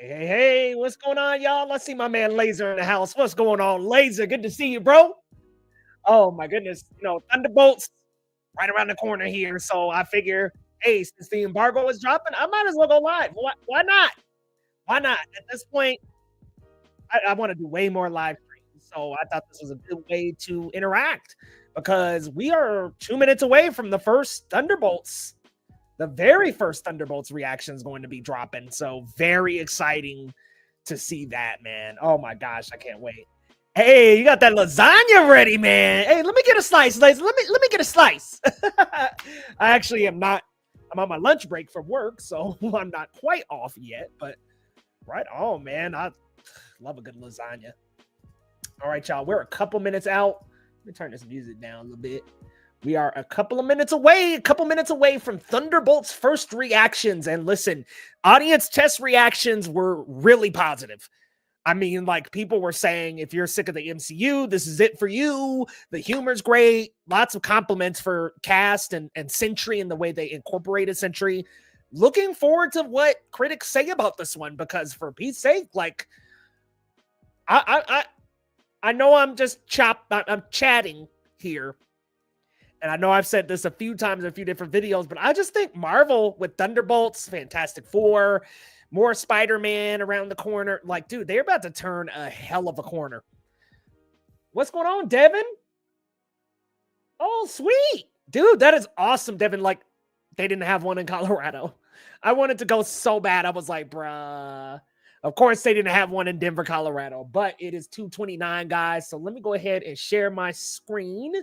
Hey, what's going on, y'all? Let's see my man Laser in the house. What's going on, Laser? Good to see you, bro. Oh my goodness, Thunderbolts right around the corner here. So I figure, hey, since the embargo is dropping, I might as well go live. Why not? Why not? At this point, I want to do way more live streams. So I thought this was a good way to interact because we are 2 minutes away from the first Thunderbolts. The very first Thunderbolts reaction is going to be dropping. So very exciting to see that, man. Oh my gosh, I can't wait. Hey, you got that lasagna ready, man. Hey, let me get a slice, Laser. Let me get a slice. I actually am not. I'm on my lunch break from work, so I'm not quite off yet. But right on, man. I love a good lasagna. All right, y'all. We're a couple minutes out. Let me turn this music down a little bit. We are a couple minutes away from Thunderbolts' first reactions. And listen, audience test reactions were really positive. I mean, like, people were saying, if you're sick of the MCU, this is it for you. The humor's great. Lots of compliments for cast and Sentry and the way they incorporated Sentry. Looking forward to what critics say about this one, because for Pete's sake, like, I know I'm chatting here. And I know I've said this a few times in a few different videos, but I just think Marvel with Thunderbolts, Fantastic Four, more Spider-Man around the corner. Like, dude, they're about to turn a hell of a corner. What's going on, Devin? Oh, sweet. Dude, that is awesome, Devin. Like, they didn't have one in Colorado. I wanted to go so bad. I was like, bruh. Of course, they didn't have one in Denver, Colorado. But it is 2:29, guys. So let me go ahead and share my screen.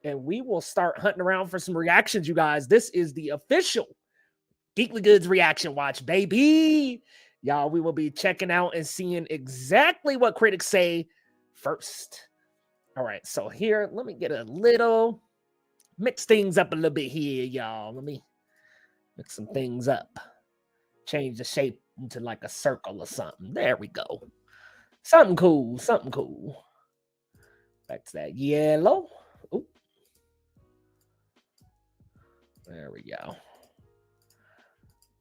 And we will start hunting around for some reactions, you guys. This is the official Geekly Goods reaction watch, baby. Y'all, we will be checking out and seeing exactly what critics say first. All right, so here, let me get a little, mix things up a little bit here, y'all. Let me mix some things up. Change the shape into like a circle or something. There we go. Something cool, something cool. Back to that yellow. Ooh. There we go.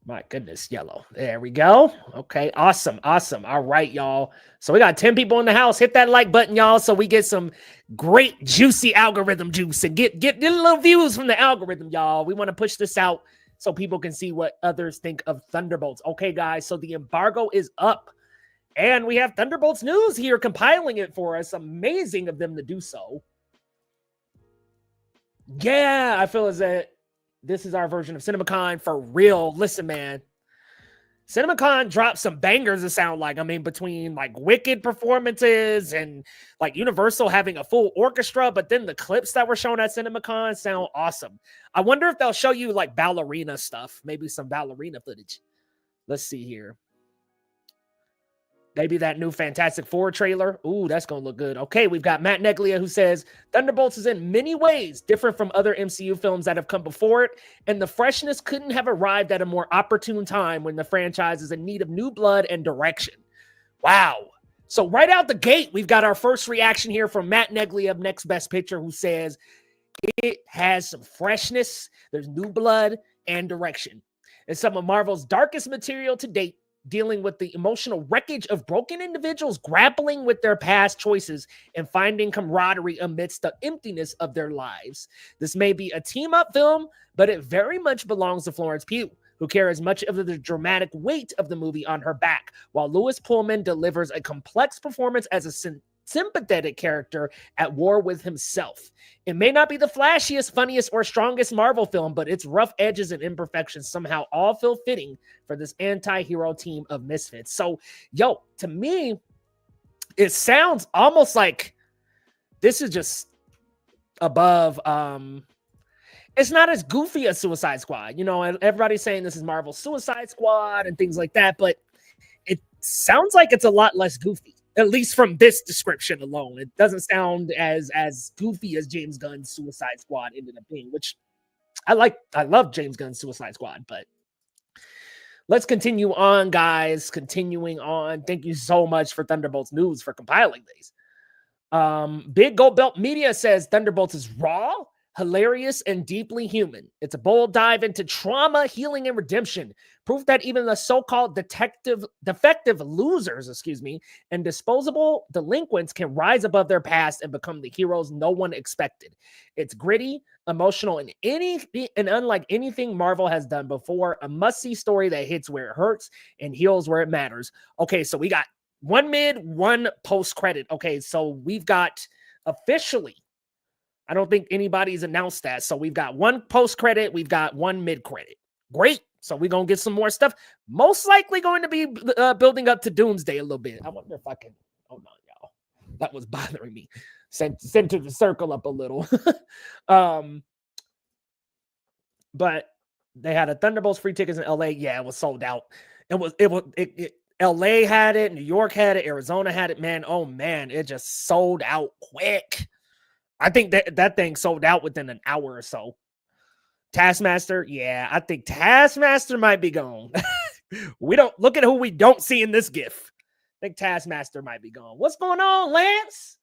My goodness, yellow. There we go. Okay, awesome, awesome. All right, y'all. So we got 10 people in the house. Hit that like button, y'all, so we get some great, juicy algorithm juice and get little views from the algorithm, y'all. We want to push this out so people can see what others think of Thunderbolts. Okay, guys, so the embargo is up. And we have Thunderbolts News here compiling it for us. Amazing of them to do so. Yeah, I feel as that this is our version of CinemaCon for real. Listen, man. CinemaCon dropped some bangers, it sound like. I mean, between like Wicked performances and like Universal having a full orchestra, but then the clips that were shown at CinemaCon sound awesome. I wonder if they'll show you like ballerina stuff, maybe some ballerina footage. Let's see here. Maybe that new Fantastic Four trailer. Ooh, that's going to look good. Okay, we've got Matt Neglia who says, Thunderbolts is in many ways different from other MCU films that have come before it, and the freshness couldn't have arrived at a more opportune time when the franchise is in need of new blood and direction. Wow. So right out the gate, we've got our first reaction here from Matt Neglia of Next Best Picture, who says, it has some freshness, there's new blood and direction. It's some of Marvel's darkest material to date, dealing with the emotional wreckage of broken individuals grappling with their past choices and finding camaraderie amidst the emptiness of their lives. This may be a team-up film, but it very much belongs to Florence Pugh, who carries much of the dramatic weight of the movie on her back, while Louis Pullman delivers a complex performance as a sympathetic character at war with himself. It may not be the flashiest, funniest, or strongest Marvel film, but its rough edges and imperfections somehow all feel fitting for this anti-hero team of misfits. So, yo, to me, it sounds almost like this is just above. It's not as goofy as Suicide Squad. You know, everybody's saying this is Marvel Suicide Squad and things like that, but it sounds like it's a lot less goofy. At least from this description alone, it doesn't sound as goofy as James Gunn's Suicide Squad ended up being, which I like. I love James Gunn's Suicide Squad, but let's continue on, guys. Continuing on. Thank you so much for Thunderbolts News for compiling these. Big Gold Belt Media says Thunderbolts is raw, hilarious and deeply human. It's a bold dive into trauma, healing, and redemption. Proof that even the so-called defective losers, and disposable delinquents can rise above their past and become the heroes no one expected. It's gritty, emotional, and unlike anything Marvel has done before, a must-see story that hits where it hurts and heals where it matters. Okay, so we got one mid, one post-credit. Okay, so we've got officially, I don't think anybody's announced that. So we've got one post-credit, we've got one mid-credit. Great. So we're going to get some more stuff. Most likely going to be building up to Doomsday a little bit. I wonder if I can, hold on, y'all. That was bothering me. Center the circle up a little. But they had a Thunderbolts free tickets in LA. Yeah, it was sold out. LA had it, New York had it, Arizona had it. Man, oh man, it just sold out quick. I think that thing sold out within an hour or so. Taskmaster, yeah, I think Taskmaster might be gone. We don't look at who we don't see in this GIF. I think Taskmaster might be gone. What's going on, Lance?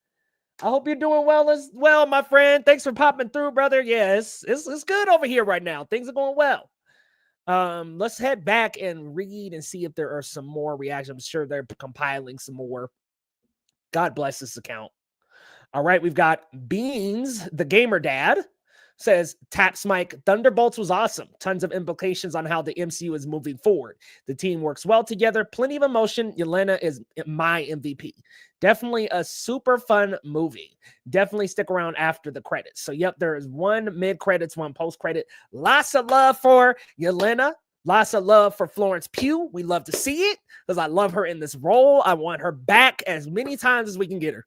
I hope you're doing well as well, my friend. Thanks for popping through, brother. Yeah, it's good over here right now. Things are going well. Let's head back and read and see if there are some more reactions. I'm sure they're compiling some more. God bless this account. All right, we've got Beans, the gamer dad, says, Taps Mike, Thunderbolts was awesome. Tons of implications on how the MCU is moving forward. The team works well together. Plenty of emotion. Yelena is my MVP. Definitely a super fun movie. Definitely stick around after the credits. So, yep, there is one mid-credits, one post-credit. Lots of love for Yelena. Lots of love for Florence Pugh. We love to see it because I love her in this role. I want her back as many times as we can get her.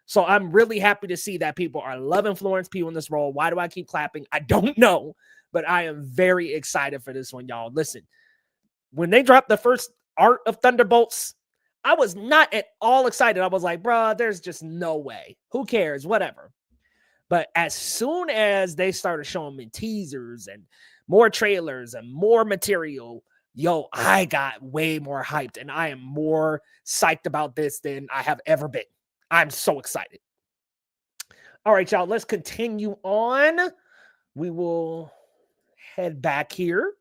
So I'm really happy to see that people are loving Florence Pugh in this role. Why do I keep clapping? I don't know, but I am very excited for this one, y'all. Listen, when they dropped the first art of Thunderbolts, I was not at all excited. I was like, bro, there's just no way. Who cares? Whatever. But as soon as they started showing me teasers and more trailers and more material, yo, I got way more hyped and I am more psyched about this than I have ever been. I'm so excited. All right, y'all, let's continue on. We will head back here.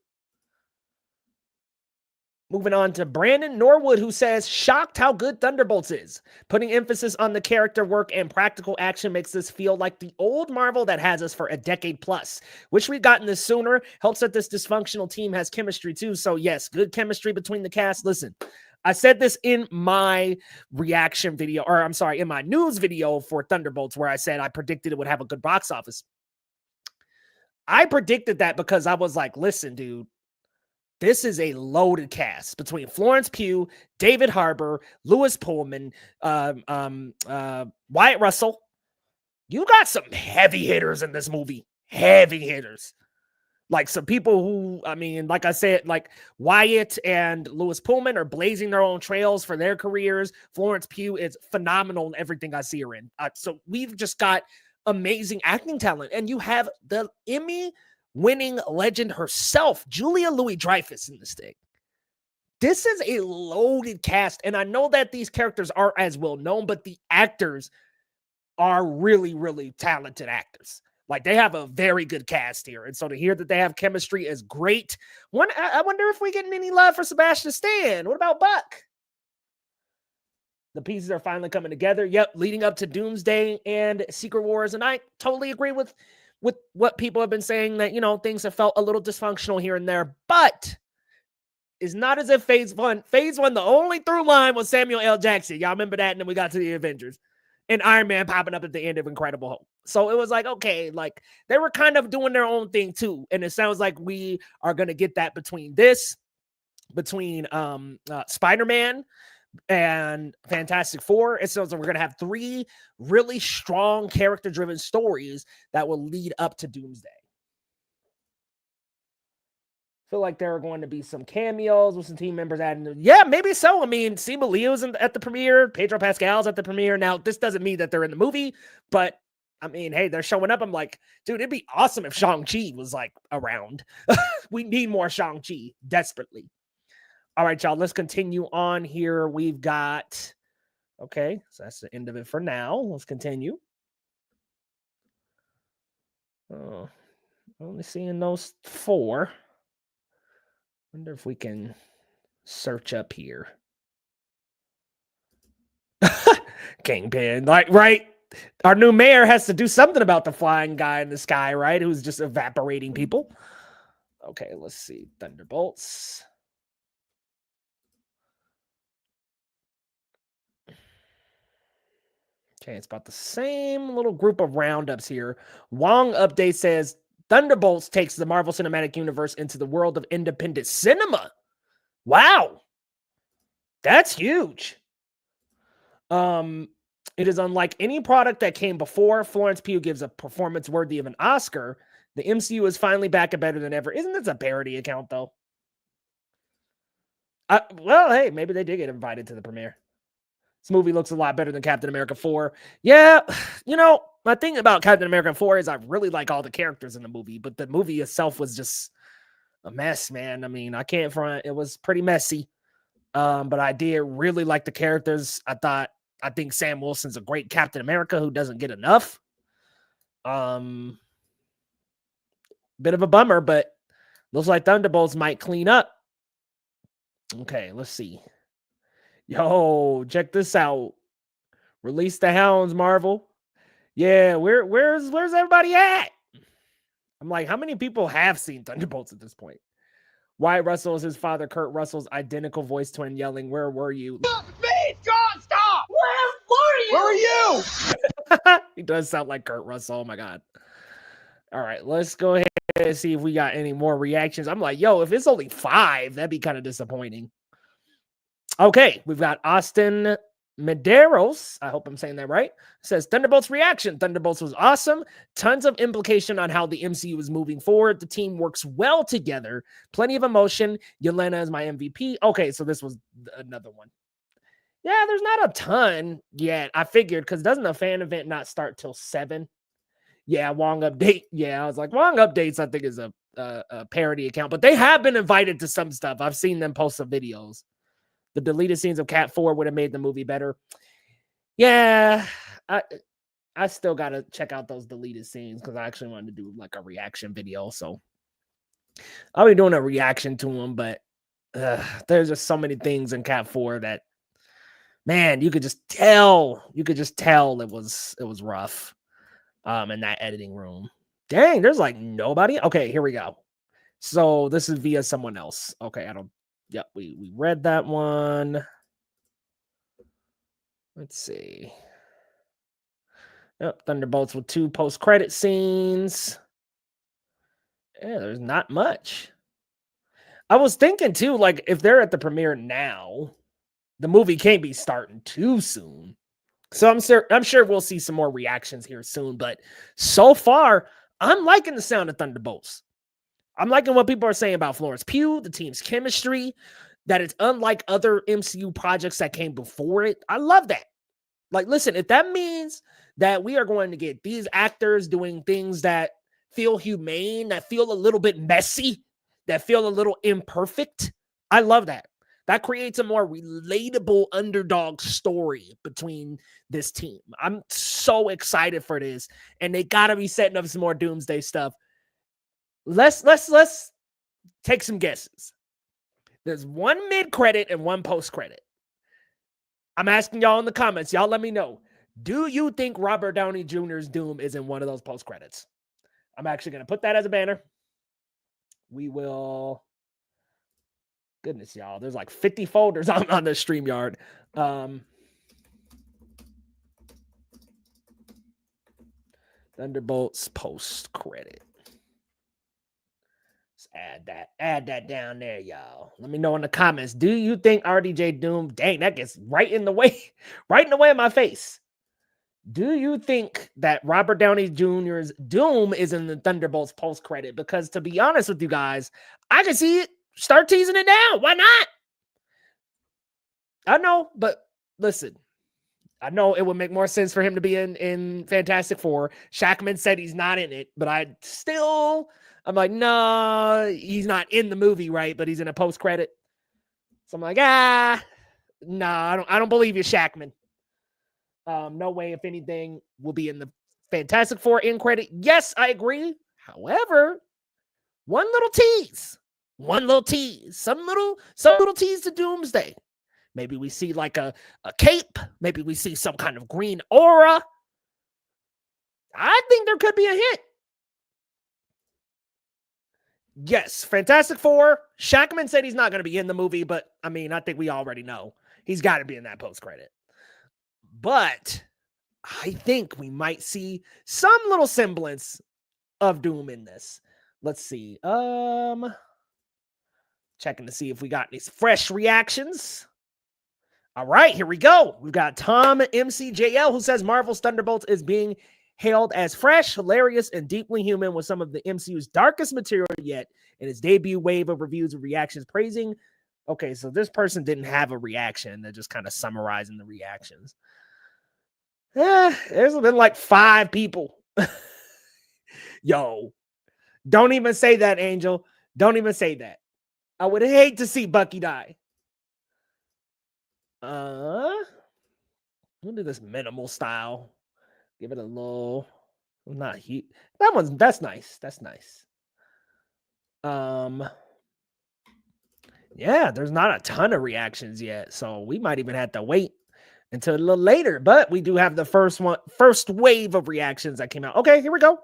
Moving on to Brandon Norwood, who says, shocked how good Thunderbolts is. Putting emphasis on the character work and practical action makes this feel like the old Marvel that has us for a decade plus. Wish we'd gotten this sooner. Helps that this dysfunctional team has chemistry too. So yes, good chemistry between the cast. Listen, I said this in my reaction video, or I'm sorry, in my news video for Thunderbolts, where I said I predicted it would have a good box office. I predicted that because I was like, listen, dude, this is a loaded cast between Florence Pugh, David Harbour, Lewis Pullman, Wyatt Russell. You got some heavy hitters in this movie. Heavy hitters. Like some people who, I mean, like I said, like Wyatt and Lewis Pullman are blazing their own trails for their careers. Florence Pugh is phenomenal in everything I see her in. So we've just got amazing acting talent. And you have the Emmy-winning legend herself, Julia Louis-Dreyfus, in this thing. This is a loaded cast. And I know that these characters aren't as well known, but the actors are really, really talented actors. Like, they have a very good cast here. And so to hear that they have chemistry is great. I wonder if we're getting any love for Sebastian Stan. What about Buck? The pieces are finally coming together. Yep, leading up to Doomsday and Secret Wars. And I totally agree with what people have been saying, that, you know, things have felt a little dysfunctional here and there. But it's not as if Phase 1, the only through line was Samuel L. Jackson. Y'all remember that? And then we got to the Avengers. And Iron Man popping up at the end of Incredible Hulk. So it was like, okay, like they were kind of doing their own thing too. And it sounds like we are going to get that between Spider-Man and Fantastic Four. It sounds like we're going to have 3 really strong character-driven stories that will lead up to Doomsday. Feel like there are going to be some cameos with some team members adding. Yeah, maybe so. I mean, Simu Liu's at the premiere. Pedro Pascal's at the premiere. Now, this doesn't mean that they're in the movie, but I mean, hey, they're showing up. I'm like, dude, it'd be awesome if Shang-Chi was like around. We need more Shang-Chi desperately. All right, y'all, let's continue on here. We've got, okay, so that's the end of it for now. Let's continue. Oh, only seeing those 4. Wonder if we can search up here. Kingpin, like, right? Our new mayor has to do something about the flying guy in the sky, right? Who's just evaporating people. Okay, let's see. Thunderbolts. Okay, it's about the same little group of roundups here. Wong update says Thunderbolts takes the Marvel Cinematic Universe into the world of independent cinema. Wow. That's huge. It is unlike any product that came before. Florence Pugh gives a performance worthy of an Oscar. The MCU is finally back and better than ever. Isn't this a parody account, though? Well, hey, maybe they did get invited to the premiere. This movie looks a lot better than Captain America 4. Yeah, my thing about Captain America 4 is I really like all the characters in the movie, but the movie itself was just a mess, man. I mean, I can't front. It was pretty messy. But I did really like the characters. I think Sam Wilson's a great Captain America who doesn't get enough. Bit of a bummer, but looks like Thunderbolts might clean up. Okay, let's see. Yo, check this out. Release the hounds, Marvel. Yeah, where's everybody at? I'm like, how many people have seen Thunderbolts at this point? Wyatt Russell is his father, Kurt Russell's identical voice twin, yelling, "Where were you?" Me, John, stop! Where were you? He does sound like Kurt Russell. Oh my god. All right, let's go ahead and see if we got any more reactions. I'm like, yo, if it's only 5, that'd be kind of disappointing. Okay, we've got Austin Medeiros, I hope I'm saying that right, says Thunderbolts reaction. Thunderbolts was awesome. Tons of implication on how the MCU is moving forward. The team works well together. Plenty of emotion. Yelena is my MVP. Okay, so this was another one. Yeah, there's not a ton yet. I figured, because doesn't the fan event not start till 7? Yeah, Wong update. Yeah, I was like, Wong updates, I think, is a parody account, but they have been invited to some stuff. I've seen them post some videos. The deleted scenes of Cat 4 would have made the movie better. Yeah, I still got to check out those deleted scenes because I actually wanted to do like a reaction video. So I'll be doing a reaction to them, but there's just so many things in Cat 4 that, man, you could just tell it was rough in that editing room. Dang, there's like nobody. Okay, here we go. So this is via someone else. Okay, Yep, we read that one. Let's see. Yep, Thunderbolts with 2 post-credit scenes. Yeah, there's not much. I was thinking too, like, if they're at the premiere now, the movie can't be starting too soon. So I'm sure we'll see some more reactions here soon. But so far, I'm liking the sound of Thunderbolts. I'm liking what people are saying about Florence Pugh, the team's chemistry, that it's unlike other MCU projects that came before it. I love that. Like, listen, if that means that we are going to get these actors doing things that feel humane, that feel a little bit messy, that feel a little imperfect, I love that. That creates a more relatable underdog story between this team. I'm so excited for this, and they gotta be setting up some more Doomsday stuff. Let's take some guesses. There's 1 mid-credit and 1 post-credit. I'm asking y'all in the comments. Y'all let me know. Do you think Robert Downey Jr.'s Doom is in one of those post-credits? I'm actually going to put that as a banner. We will... Goodness, y'all. There's like 50 folders on the StreamYard. Thunderbolts post-credit. Add that down there, y'all. Let me know in the comments. Do you think RDJ Doom? Dang, that gets right in the way of my face. Do you think that Robert Downey Jr.'s Doom is in the Thunderbolts post-credit? Because to be honest with you guys, I can see it. Start teasing it now. Why not? I know, but listen. I know it would make more sense for him to be in Fantastic Four. Shackman said he's not in it, but I'm like, no, he's not in the movie, right? But he's in a post-credit. So I'm like, no, I don't believe you, Shackman. No way, if anything, will be in the Fantastic Four end credit. Yes, I agree. However, one little tease, some little tease to Doomsday. Maybe we see like a cape. Maybe we see some kind of green aura. I think there could be a hint. Yes, Fantastic Four. Shackman said he's not going to be in the movie, but I mean, I think we already know he's got to be in that post-credit. But I think we might see some little semblance of Doom in this. Let's see. Checking to see if we got any fresh reactions. All right, here we go. We've got Tom MCJL who says Marvel's Thunderbolts is being hailed as fresh, hilarious, and deeply human with some of the MCU's darkest material yet in its debut wave of reviews and reactions praising. Okay, so this person didn't have a reaction. They're just kind of summarizing the reactions. There's been like 5 people. Yo, don't even say that, Angel. Don't even say that. I would hate to see Bucky die. We'll do this minimal style. Give it a little, not heat. That's nice. That's nice. Yeah, there's not a ton of reactions yet, so we might even have to wait until a little later. But we do have the first wave of reactions that came out. Okay, here we go.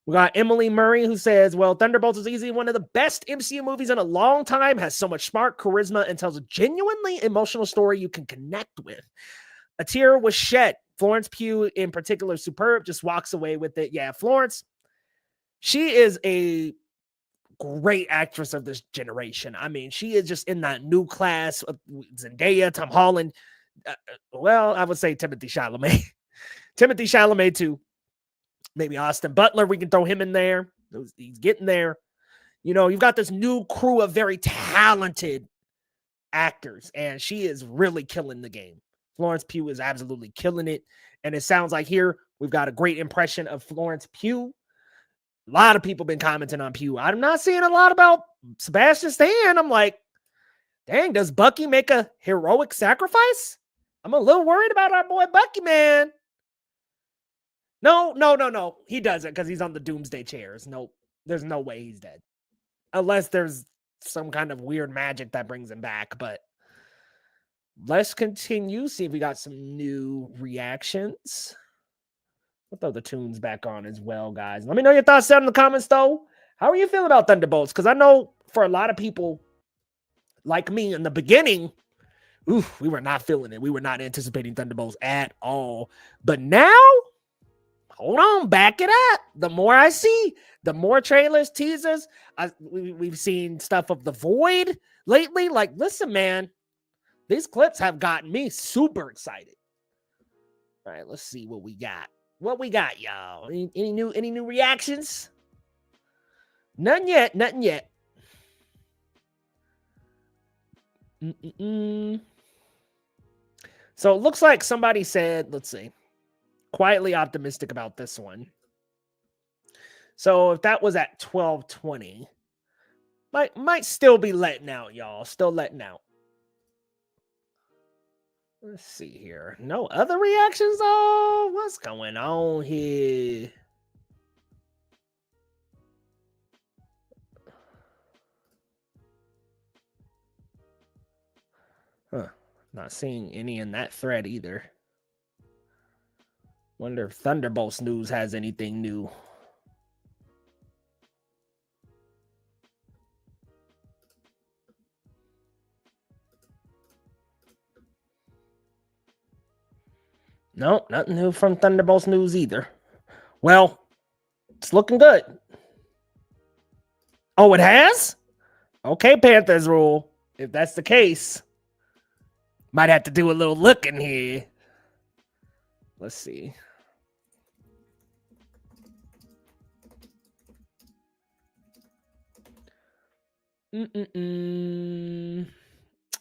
We got Emily Murray who says, well, Thunderbolts is easily one of the best MCU movies in a long time, has so much smart charisma, and tells a genuinely emotional story you can connect with. A tear was shed. Florence Pugh, in particular, superb, just walks away with it. Yeah, Florence, she is a great actress of this generation. I mean, she is just in that new class of Zendaya, Tom Holland. Well, I would say Timothée Chalamet. Timothée Chalamet, too. Maybe Austin Butler, we can throw him in there. He's getting there. You know, you've got this new crew of very talented actors, and she is really killing the game. Florence Pugh is absolutely killing it. And it sounds like here we've got a great impression of Florence Pugh. A lot of people been commenting on Pugh. I'm not seeing a lot about Sebastian Stan. I'm like, dang, does Bucky make a heroic sacrifice? I'm a little worried about our boy Bucky, man. No. He doesn't because he's on the doomsday chairs. Nope. There's no way he's dead. Unless there's some kind of weird magic that brings him back. But let's continue. See if we got some new reactions. We'll throw the tunes back on as well, guys. Let me know your thoughts down in the comments, though. How are you feeling about Thunderbolts? Because I know for a lot of people like me in the beginning, we were not feeling it. We were not anticipating Thunderbolts at all. But now, hold on, back it up. The more I see, the more trailers, teasers. We've seen stuff of the Void lately. Like, listen, man, these clips have gotten me super excited. All right, let's see what we got. What we got, y'all? Any new reactions? Nothing yet. So it looks like somebody said, let's see, quietly optimistic about this one. So if that was at 12:20, might still be letting out, y'all. Still letting out. Let's see here. No other reactions, though? What's going on here? Huh. Not seeing any in that thread either. Wonder if Thunderbolts News has anything new. No, nothing new from Thunderbolts News either. Well, it's looking good. Oh, it has? Okay, Panthers rule. If that's the case, might have to do a little looking here. Let's see.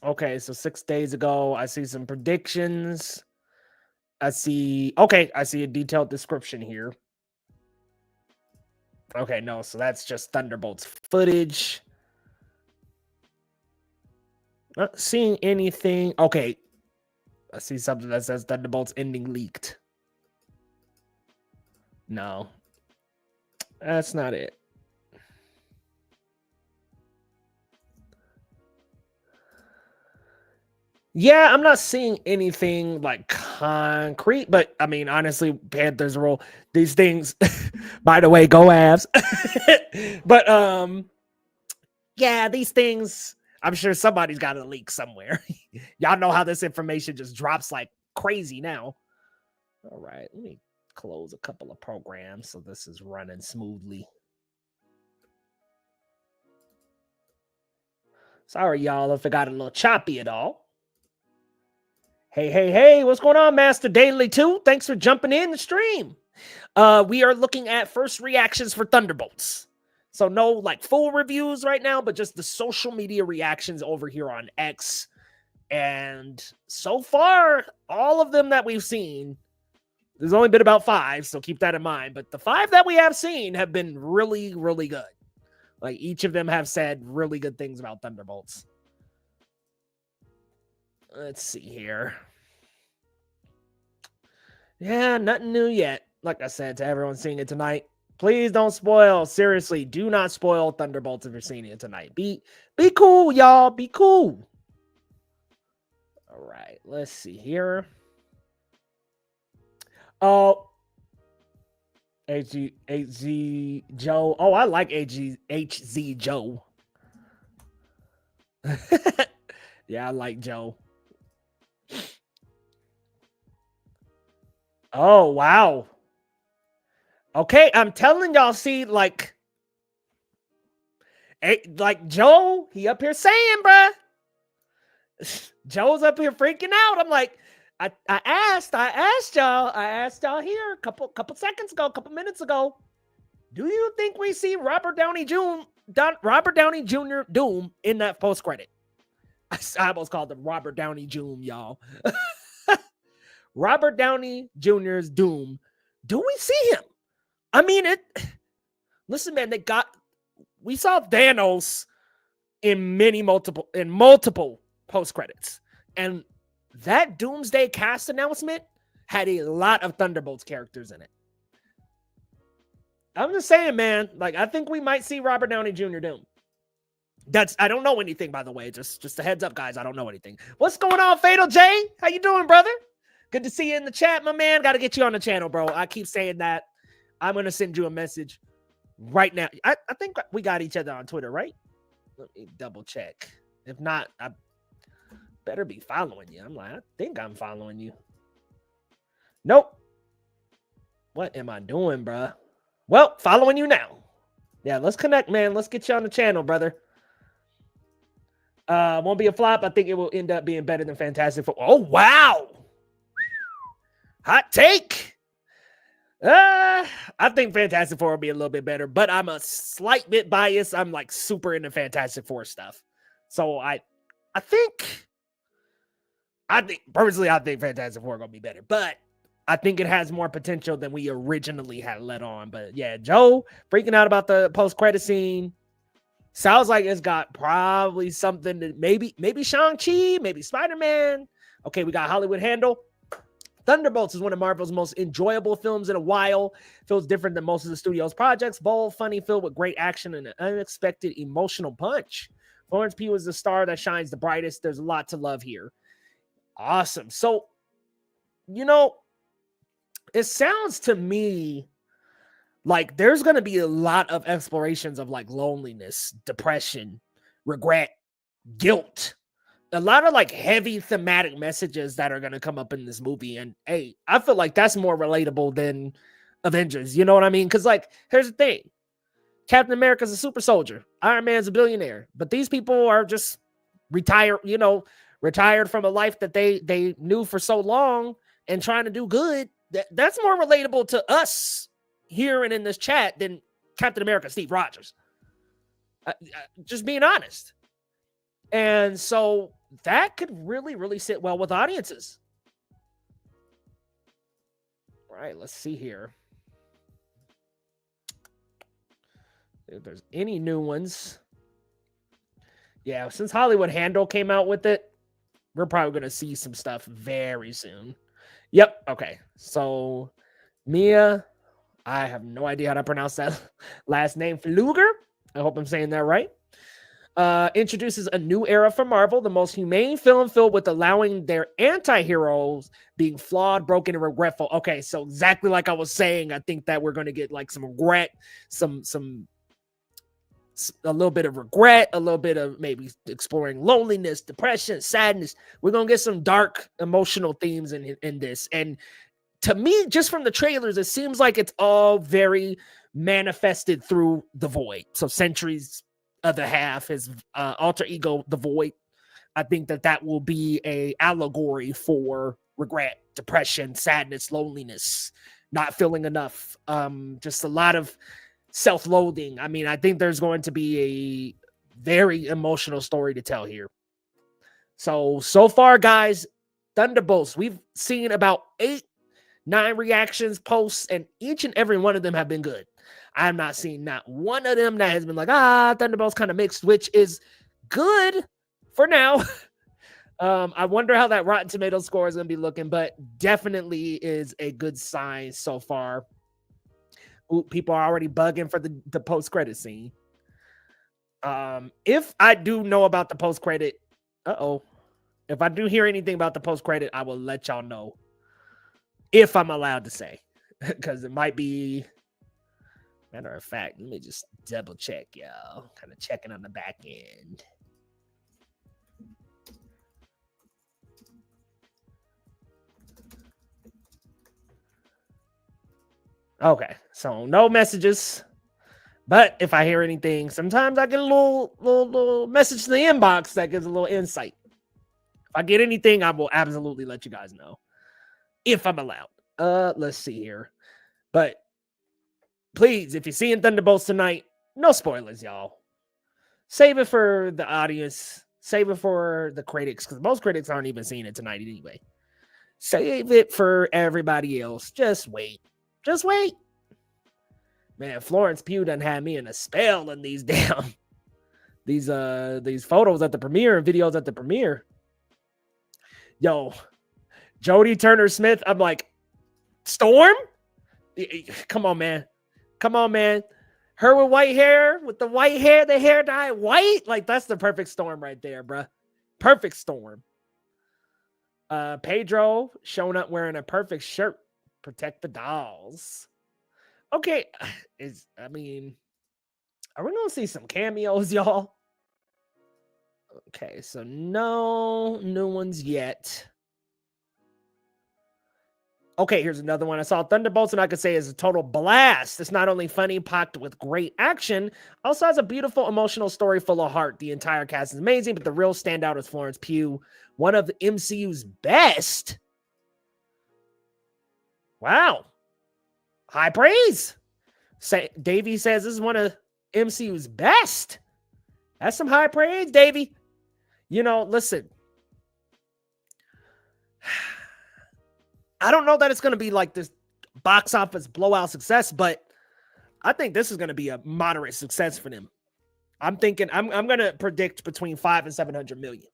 Okay, so 6 days ago, I see some predictions. I see a detailed description here. Okay, no, so that's just Thunderbolts footage. Not seeing anything. Okay, I see something that says Thunderbolts ending leaked. No. That's not it. Yeah, I'm not seeing anything like concrete, but I mean, honestly, Panthers roll these things. By the way, go Avs. But yeah, these things. I'm sure somebody's got a leak somewhere. Y'all know how this information just drops like crazy now. All right, let me close a couple of programs so this is running smoothly. Sorry, y'all, if it got a little choppy at all. Hey, what's going on, Master Daily 2? Thanks for jumping in the stream. We are looking at first reactions for Thunderbolts. So no like full reviews right now, but just the social media reactions over here on X. And so far, all of them that we've seen, there's only been about 5, so keep that in mind. But the 5 that we have seen have been really, really good. Like each of them have said really good things about Thunderbolts. Let's see here. Yeah, nothing new yet. Like I said to everyone seeing it tonight, please don't spoil. Seriously, do not spoil Thunderbolts if you're seeing it tonight. Be cool, y'all. Be cool. All right, let's see here. Oh, HZ Joe. Oh, I like HZ Joe. Yeah, I like Joe. Oh, wow. Okay, I'm telling y'all, see, like Joe, he up here saying, bruh. Joe's up here freaking out. I'm like, I asked y'all here a couple seconds ago, a couple minutes ago. Do you think we see Robert Downey Jr. Doom in that post credit? I almost called him Robert Downey Jr., y'all. Robert Downey Jr.'s Doom. Do we see him? I mean, listen, man, we saw Thanos in multiple post credits, and that Doomsday cast announcement had a lot of Thunderbolts characters in it. I'm just saying, man, like I think we might see Robert Downey Jr. Doom. I don't know anything, by the way. Just a heads up, guys. I don't know anything. What's going on, Fatal J? How you doing, brother? Good to see you in the chat, my man. Got to get you on the channel, bro. I keep saying that. I'm going to send you a message right now. I think we got each other on Twitter, right? Let me double check. If not, I better be following you. I'm like, I think I'm following you. Nope. What am I doing, bro? Well, following you now. Yeah, let's connect, man. Let's get you on the channel, brother. Won't be a flop. I think it will end up being better than Fantastic Four. Oh, wow. Hot take. I think Fantastic Four will be a little bit better, but I'm a slight bit biased. I'm like super into Fantastic Four stuff. So I think personally, I think Fantastic Four gonna be better, but I think it has more potential than we originally had let on. But yeah, Joe freaking out about the post-credit scene. Sounds like it's got probably something that maybe Shang-Chi, maybe Spider-Man. Okay, we got Hollywood Handle. Thunderbolts is one of Marvel's most enjoyable films in a while. Feels different than most of the studio's projects. Bold, funny, filled with great action and an unexpected emotional punch. Florence Pugh is the star that shines the brightest. There's a lot to love here. Awesome. So, it sounds to me like there's going to be a lot of explorations of like loneliness, depression, regret, guilt. A lot of like heavy thematic messages that are going to come up in this movie. And hey, I feel like that's more relatable than Avengers. You know what I mean? Because like, here's the thing. Captain America's a super soldier. Iron Man's a billionaire. But these people are just retired from a life that they knew for so long and trying to do good. That's more relatable to us here and in this chat than Captain America Steve Rogers. Just being honest. And so that could really, really sit well with audiences. All right, let's see here. If there's any new ones. Yeah, since Hollywood Handle came out with it, we're probably going to see some stuff very soon. Yep, okay. So Mia I have no idea how to pronounce that last name. Fluger. I hope I'm saying that right. Introduces a new era for Marvel, the most humane film filled with allowing their anti-heroes being flawed, broken, and regretful. Okay, so exactly like I was saying, I think that we're going to get like some regret, a little bit of regret, a little bit of maybe exploring loneliness, depression, sadness. We're going to get some dark emotional themes in this. And to me, just from the trailers, it seems like it's all very manifested through the Void. So Sentry's other half, his alter ego, the Void. I think that will be a allegory for regret, depression, sadness, loneliness, not feeling enough. Just a lot of self-loathing. I mean, I think there's going to be a very emotional story to tell here. So far, guys, Thunderbolts, we've seen about 8-9 reactions, posts, and each and every one of them have been good. I have not seen not one of them that has been like, Thunderbolts kind of mixed, which is good for now. I wonder how that Rotten Tomatoes score is going to be looking, but definitely is a good sign so far. Ooh, people are already bugging for the post-credit scene. If I do know about the post-credit, if I do hear anything about the post-credit, I will let y'all know. If I'm allowed to say, because it might be. Matter of fact, let me just double check, y'all. Kind of checking on the back end. Okay, so no messages. But if I hear anything, sometimes I get a little message to the inbox that gives a little insight. If I get anything, I will absolutely let you guys know. If I'm allowed. Let's see here. But please, if you're seeing Thunderbolts tonight, no spoilers, y'all. Save it for the audience. Save it for the critics, because most critics aren't even seeing it tonight anyway. Save it for everybody else. Just wait. Just wait. Man, Florence Pugh done had me in a spell in these these photos at the premiere and videos at the premiere. Yo, Jodie Turner-Smith, I'm like, Storm? Come on, man. Come on, man. Her with white hair, the hair dye white. Like, that's the perfect Storm right there, bruh. Perfect Storm. Pedro showing up wearing a perfect shirt. Protect the dolls. Okay. Are we going to see some cameos, y'all? Okay, so no new ones yet. Okay, here's another one. I saw Thunderbolts, and I could say is a total blast. It's not only funny, packed with great action, also has a beautiful emotional story full of heart. The entire cast is amazing, but the real standout is Florence Pugh, one of the MCU's best. Wow. High praise. Davey says this is one of MCU's best. That's some high praise, Davey. You know, listen. I don't know that it's going to be like this box office blowout success, but I think this is going to be a moderate success for them. I'm thinking I'm going to predict between 500 and 700 million.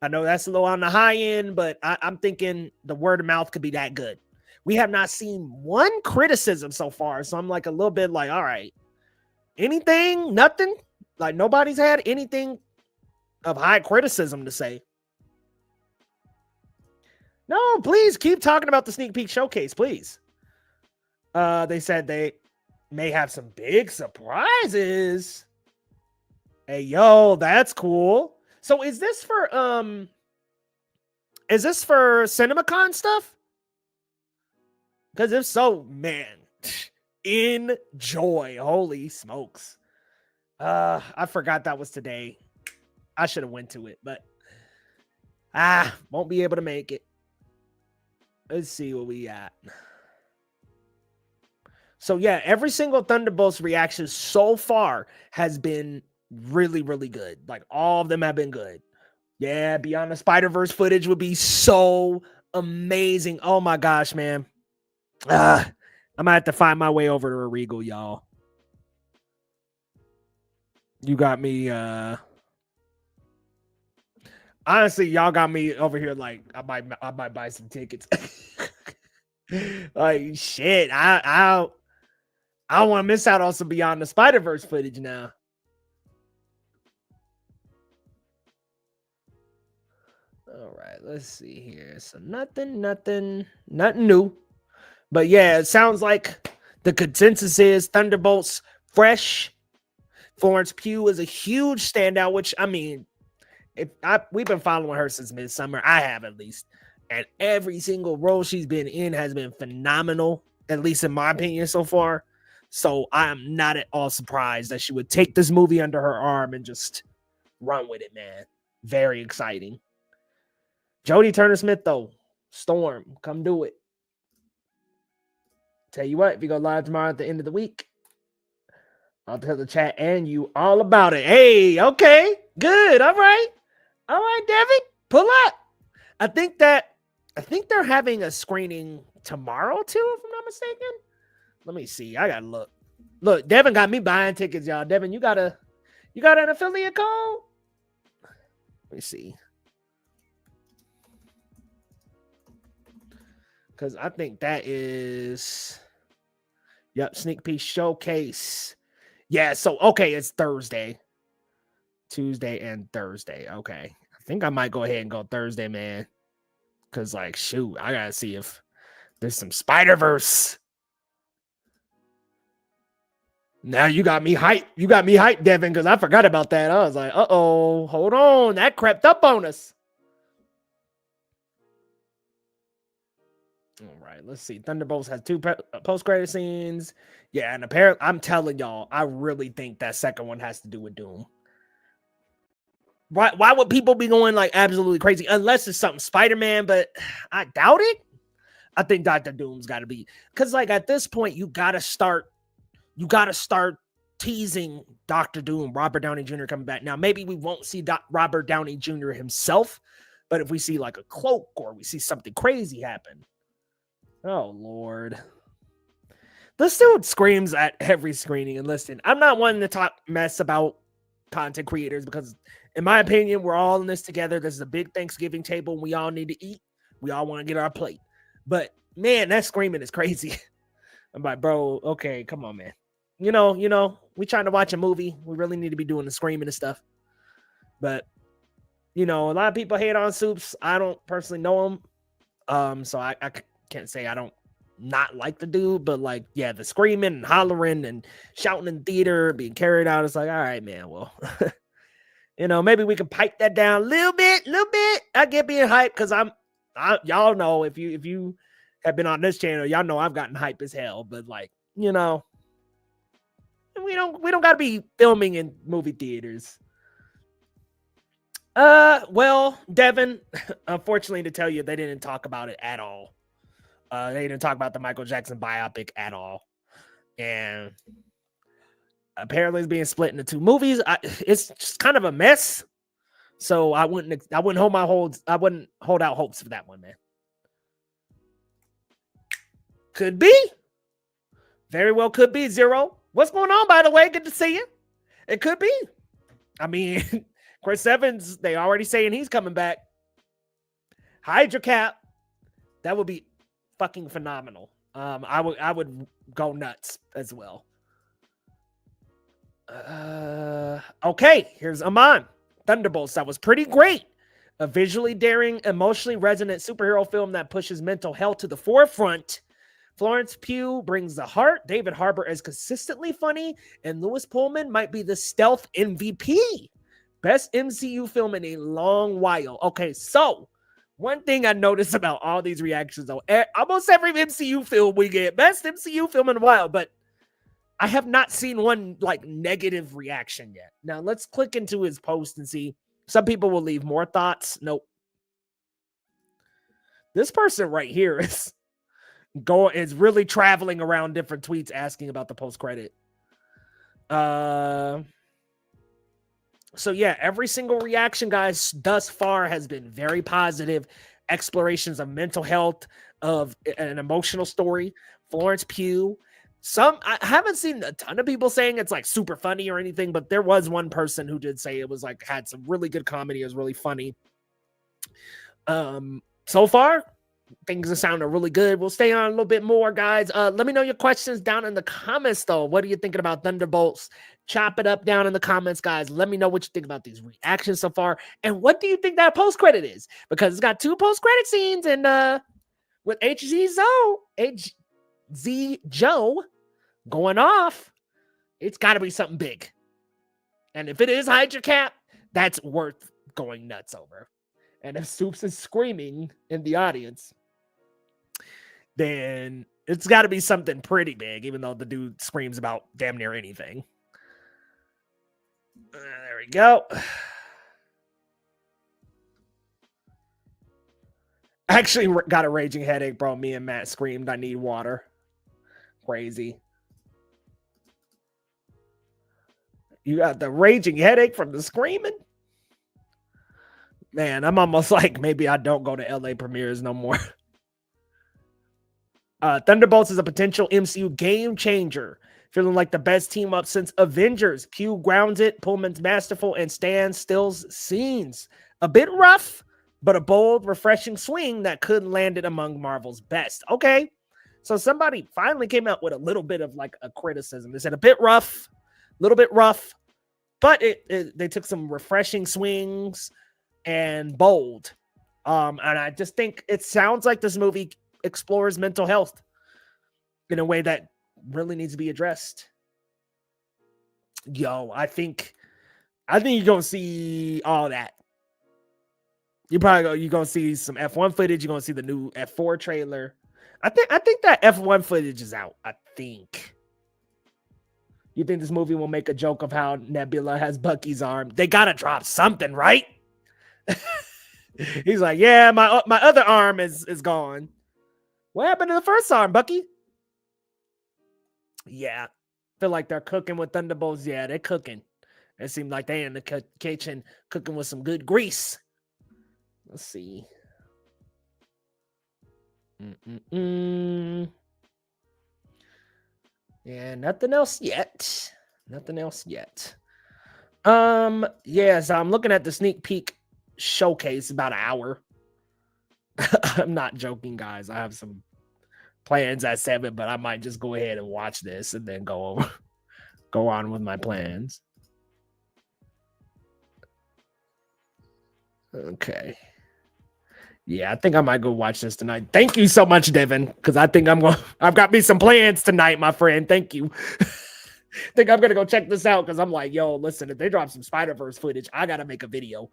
I know that's a little on the high end, but I'm thinking the word of mouth could be that good. We have not seen one criticism so far, so I'm like a little bit like, all right, anything, nothing, like nobody's had anything of high criticism to say. No, please keep talking about the sneak peek showcase, please. They said they may have some big surprises. Hey, yo, that's cool. So is this for CinemaCon stuff? Because if so, man, enjoy. Holy smokes. I forgot that was today. I should have went to it, but won't be able to make it. Let's see what we got. So yeah, every single Thunderbolts reaction so far has been really, really good. Like all of them have been good. Yeah, Beyond the Spider-Verse footage would be so amazing. Oh my gosh, man. I'm gonna have to find my way over to a Regal, y'all. You got me honestly, y'all got me over here like I might buy some tickets. Like shit. I don't want to miss out on some Beyond the Spider-Verse footage now. All right, let's see here. So nothing new. But yeah, it sounds like the consensus is Thunderbolts fresh. Florence Pugh is a huge standout, which I mean, we've been following her since Midsummer. I have at least. And every single role she's been in has been phenomenal, at least in my opinion so far. So I am not at all surprised that she would take this movie under her arm and just run with it, man. Very exciting. Jodie Turner-Smith, though. Storm, come do it. Tell you what, if you go live tomorrow at the end of the week, I'll tell the chat and you all about it. Hey, okay, good. All right, Devin, pull up. I think they're having a screening tomorrow too, if I'm not mistaken. Let me see. I gotta look. Look, Devin got me buying tickets, y'all. Devin, you got an affiliate code? Let me see. Because I think that is, yep, sneak peek showcase. Yeah, so, okay, it's Thursday. Tuesday and Thursday. Okay. I think I might go ahead and go Thursday, man. Because, like, shoot, I got to see if there's some Spider-Verse. Now you got me hyped. You got me hyped, Devin, because I forgot about that. I was like, uh-oh, hold on. That crept up on us. All right, let's see. Thunderbolts has 2 post-credit scenes. Yeah, and apparently, I'm telling y'all, I really think that second one has to do with Doom. Why would people be going like absolutely crazy? Unless it's something Spider-Man, but I doubt it. I think Dr. Doom's got to be. Because like at this point, you got to start teasing Dr. Doom, Robert Downey Jr. coming back. Now, maybe we won't see Robert Downey Jr. himself, but if we see like a cloak or we see something crazy happen, oh, Lord. This dude screams at every screening. And listen, I'm not one to talk mess about content creators because, in my opinion, we're all in this together. This is a big Thanksgiving table and we all need to eat. We all want to get our plate. But, man, that screaming is crazy. I'm like, bro, okay, come on, man. You know, we trying to watch a movie. We really need to be doing the screaming and stuff. But, a lot of people hate on Soups. I don't personally know him. So I can't say I don't not like the dude, but like, yeah, the screaming and hollering and shouting in theater, being carried out. It's like, all right, man, well, maybe we can pipe that down a little bit. I get being hyped because y'all know if you have been on this channel, y'all know I've gotten hype as hell, but like, we don't got to be filming in movie theaters. Well, Devin, unfortunately to tell you, they didn't talk about it at all. They didn't talk about the Michael Jackson biopic at all. And apparently it's being split into 2 movies. It's just kind of a mess. So I wouldn't hold out hopes for that one, man. Could be. Very well could be. Zero. What's going on, by the way? Good to see you. It could be. I mean, Chris Evans, they already saying he's coming back. Hydra Cap. That would be fucking phenomenal. I would go nuts as well. Okay, here's Aman. Thunderbolts. That was pretty great. A visually daring, emotionally resonant superhero film that pushes mental health to the forefront. Florence Pugh brings the heart. David Harbour is consistently funny, and Lewis Pullman might be the stealth MVP. Best MCU film in a long while. Okay, so one thing I noticed about all these reactions, though, almost every MCU film we get, best MCU film in a while, but I have not seen one like negative reaction yet. Now let's click into his post and see. Some people will leave more thoughts. Nope. This person right here is really traveling around different tweets asking about the post credit. So yeah, every single reaction, guys, thus far has been very positive. Explorations of mental health, of an emotional story. Florence Pugh. I haven't seen a ton of people saying it's like super funny or anything, but there was one person who did say it was like had some really good comedy. It was really funny. So far, things are sounding really good. We'll stay on a little bit more, guys. Let me know your questions down in the comments, though. What are you thinking about Thunderbolts? Chop it up down in the comments, guys. Let me know what you think about these reactions so far. And what do you think that post-credit is? Because it's got 2 post-credit scenes, and with HZ Joe going off, it's got to be something big. And if it is Hydra Cap, that's worth going nuts over. And if Soups is screaming in the audience, then it's got to be something pretty big, even though the dude screams about damn near anything. There we go. I actually got a raging headache, bro. Me and Matt screamed, I need water. Crazy. You got the raging headache from the screaming? Man, I'm almost like maybe I don't go to LA premieres no more. Thunderbolts is a potential MCU game changer. Feeling like the best team up since Avengers. Pugh grounds it, Pullman's masterful, and Stan stills scenes. A bit rough, but a bold, refreshing swing that could land it among Marvel's best. Okay, so somebody finally came out with a little bit of like a criticism. They said a bit rough, a little bit rough, but they took some refreshing swings and bold. And I just think it sounds like this movie explores mental health in a way that really needs to be addressed. Yo, I think you're gonna see all that. You're gonna see some F1 footage. You're gonna see the new F4 trailer. I think that F1 footage is out. I think. You think this movie will make a joke of how Nebula has Bucky's arm? They gotta drop something, right? He's like, yeah, my other arm is gone. What happened to the first arm, Bucky? Yeah, feel like they're cooking with Thunderbolts. Yeah, they're cooking. It seemed like they in the kitchen cooking with some good grease. Let's see. Yeah, nothing else yet. Nothing else yet. Yeah, so I'm looking at the sneak peek showcase, about an hour. I'm not joking, guys. I have some plans at 7, but I might just go ahead and watch this and then go on with my plans. Okay. Yeah, I think I might go watch this tonight. Thank you so much, Devin, because I think I've got me some plans tonight, my friend. Thank you. I think I'm gonna go check this out because I'm like, yo, listen, if they drop some Spider-Verse footage, I gotta make a video.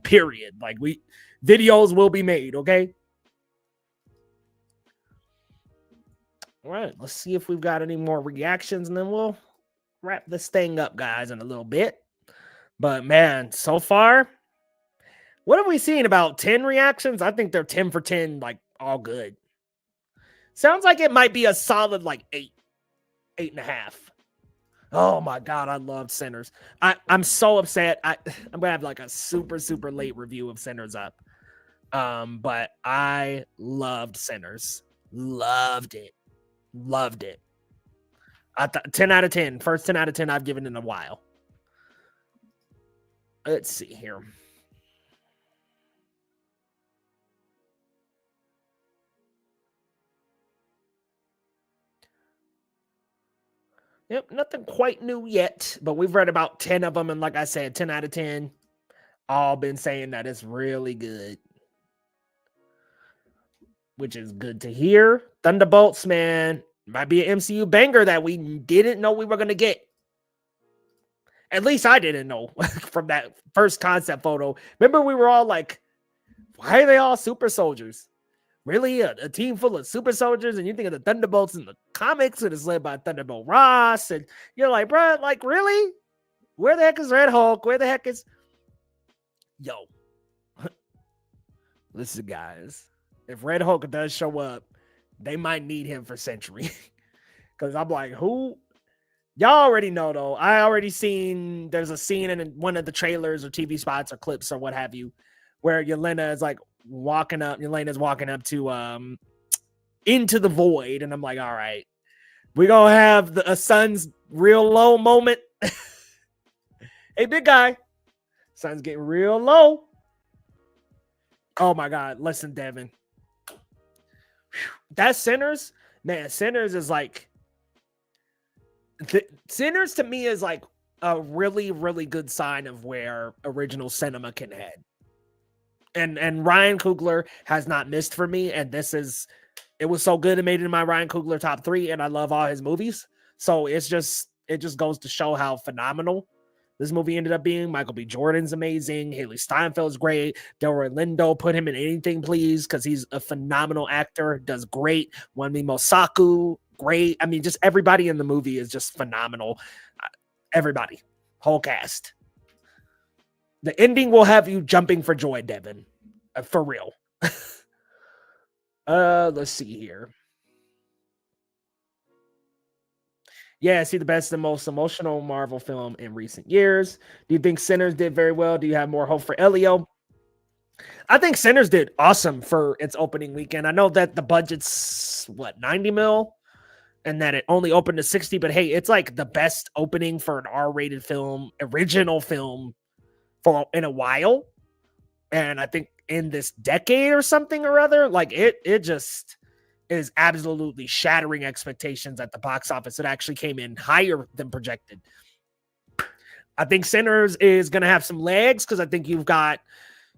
Period. Like videos will be made, okay? All right, let's see if we've got any more reactions, and then we'll wrap this thing up, guys, in a little bit. But man, so far, what have we seen? About 10 reactions? I think they're 10 for 10, like all good. Sounds like it might be a solid like 8.5. Oh my god, I loved Sinners. I'm so upset. I'm gonna have like a super late review of Sinners up. But I loved Sinners. Loved it. I thought 10 out of 10. First 10 out of 10 I've given in a while. Let's see here. Yep, nothing quite new yet, but we've read about 10 of them, and like I said, 10 out of 10, all been saying that it's really good, which is good to hear. Thunderbolts, man, might be an MCU banger that we didn't know we were going to get. At least I didn't know from that first concept photo. Remember, we were all like, why are they all super soldiers? Really? A team full of super soldiers? And you think of the Thunderbolts in the comics, and it's led by Thunderbolt Ross. And you're like, bro, like, really? Where the heck is Red Hulk? Where the heck is... Yo. Listen, guys. If Red Hulk does show up, they might need him for Century. Because I'm like, who? Y'all already know, though. I already seen there's a scene in one of the trailers or TV spots or clips or what have you, where Yelena is like, Yelena's walking up to Into the Void, and I'm like, all right, we gonna have a Sun's real low moment. Hey, big guy, Sun's getting real low. Oh my god, listen, Devin, That Sinners, man, Sinners is like Sinners to me is like a really, really good sign of where original cinema can head. And Ryan Coogler has not missed for me. And it was so good it made it in my Ryan Coogler top 3, and I love all his movies. So it just goes to show how phenomenal this movie ended up being. Michael B. Jordan's amazing. Haley Steinfeld's great. Delroy Lindo, put him in anything, please, because he's a phenomenal actor. Does great. Wunmi Mosaku, great. I mean, just everybody in the movie is just phenomenal. Everybody, whole cast. The ending will have you jumping for joy, Devin. For real. Let's see here. Yeah, see the best and most emotional Marvel film in recent years. Do you think Sinners did very well? Do you have more hope for Elio? I think Sinners did awesome for its opening weekend. I know that the budget's 90 mil and that it only opened to 60, but hey, it's like the best opening for an R-rated film, original film in a while. And I think in this decade or something or other, like it just is absolutely shattering expectations at the box office. It actually came in higher than projected. I think Sinners is going to have some legs because I think we've got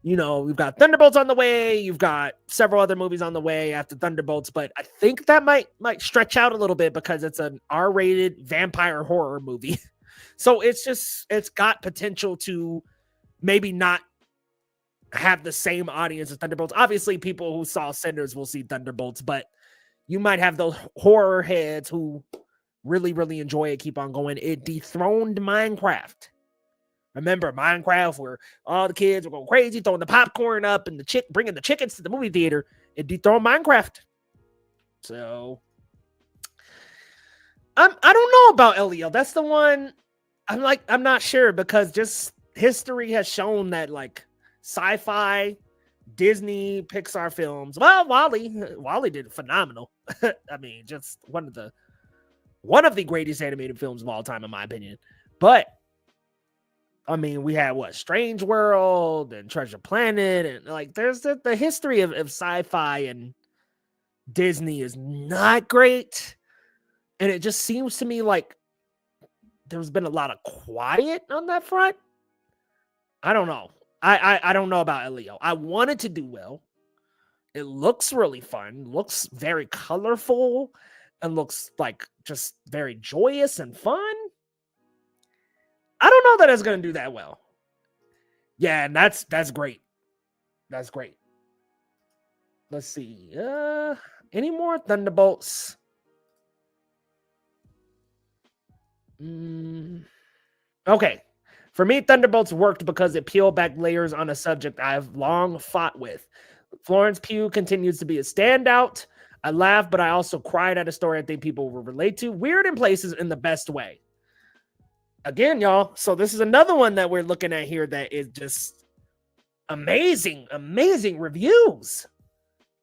Thunderbolts on the way. You've got several other movies on the way after Thunderbolts, but I think that might stretch out a little bit because it's an R-rated vampire horror movie. So it's got potential to maybe not have the same audience as Thunderbolts. Obviously, people who saw Sinners will see Thunderbolts, but you might have those horror heads who really, really enjoy it, keep on going. It dethroned Minecraft. Remember Minecraft, where all the kids were going crazy, throwing the popcorn up and bringing the chickens to the movie theater. It dethroned Minecraft. So I don't know about Elio. That's the one I'm not sure, because just history has shown that like sci-fi, Disney, Pixar films. Well, Wall-E did phenomenal. I mean, just one of the greatest animated films of all time, in my opinion. But I mean, we had Strange World and Treasure Planet, and like there's the history of sci-fi and Disney is not great. And it just seems to me like there's been a lot of quiet on that front. I don't know. I don't know about Elio. I want it to do well. It looks really fun, looks very colorful, and looks like just very joyous and fun. I don't know that it's going to do that well. Yeah, and that's great. That's great. Let's see. Any more Thunderbolts? Okay. For me, Thunderbolts worked because it peeled back layers on a subject I've long fought with. Florence Pugh continues to be a standout. I laughed, but I also cried at a story I think people will relate to. Weird in places in the best way. Again, y'all. So this is another one that we're looking at here that is just amazing, amazing reviews.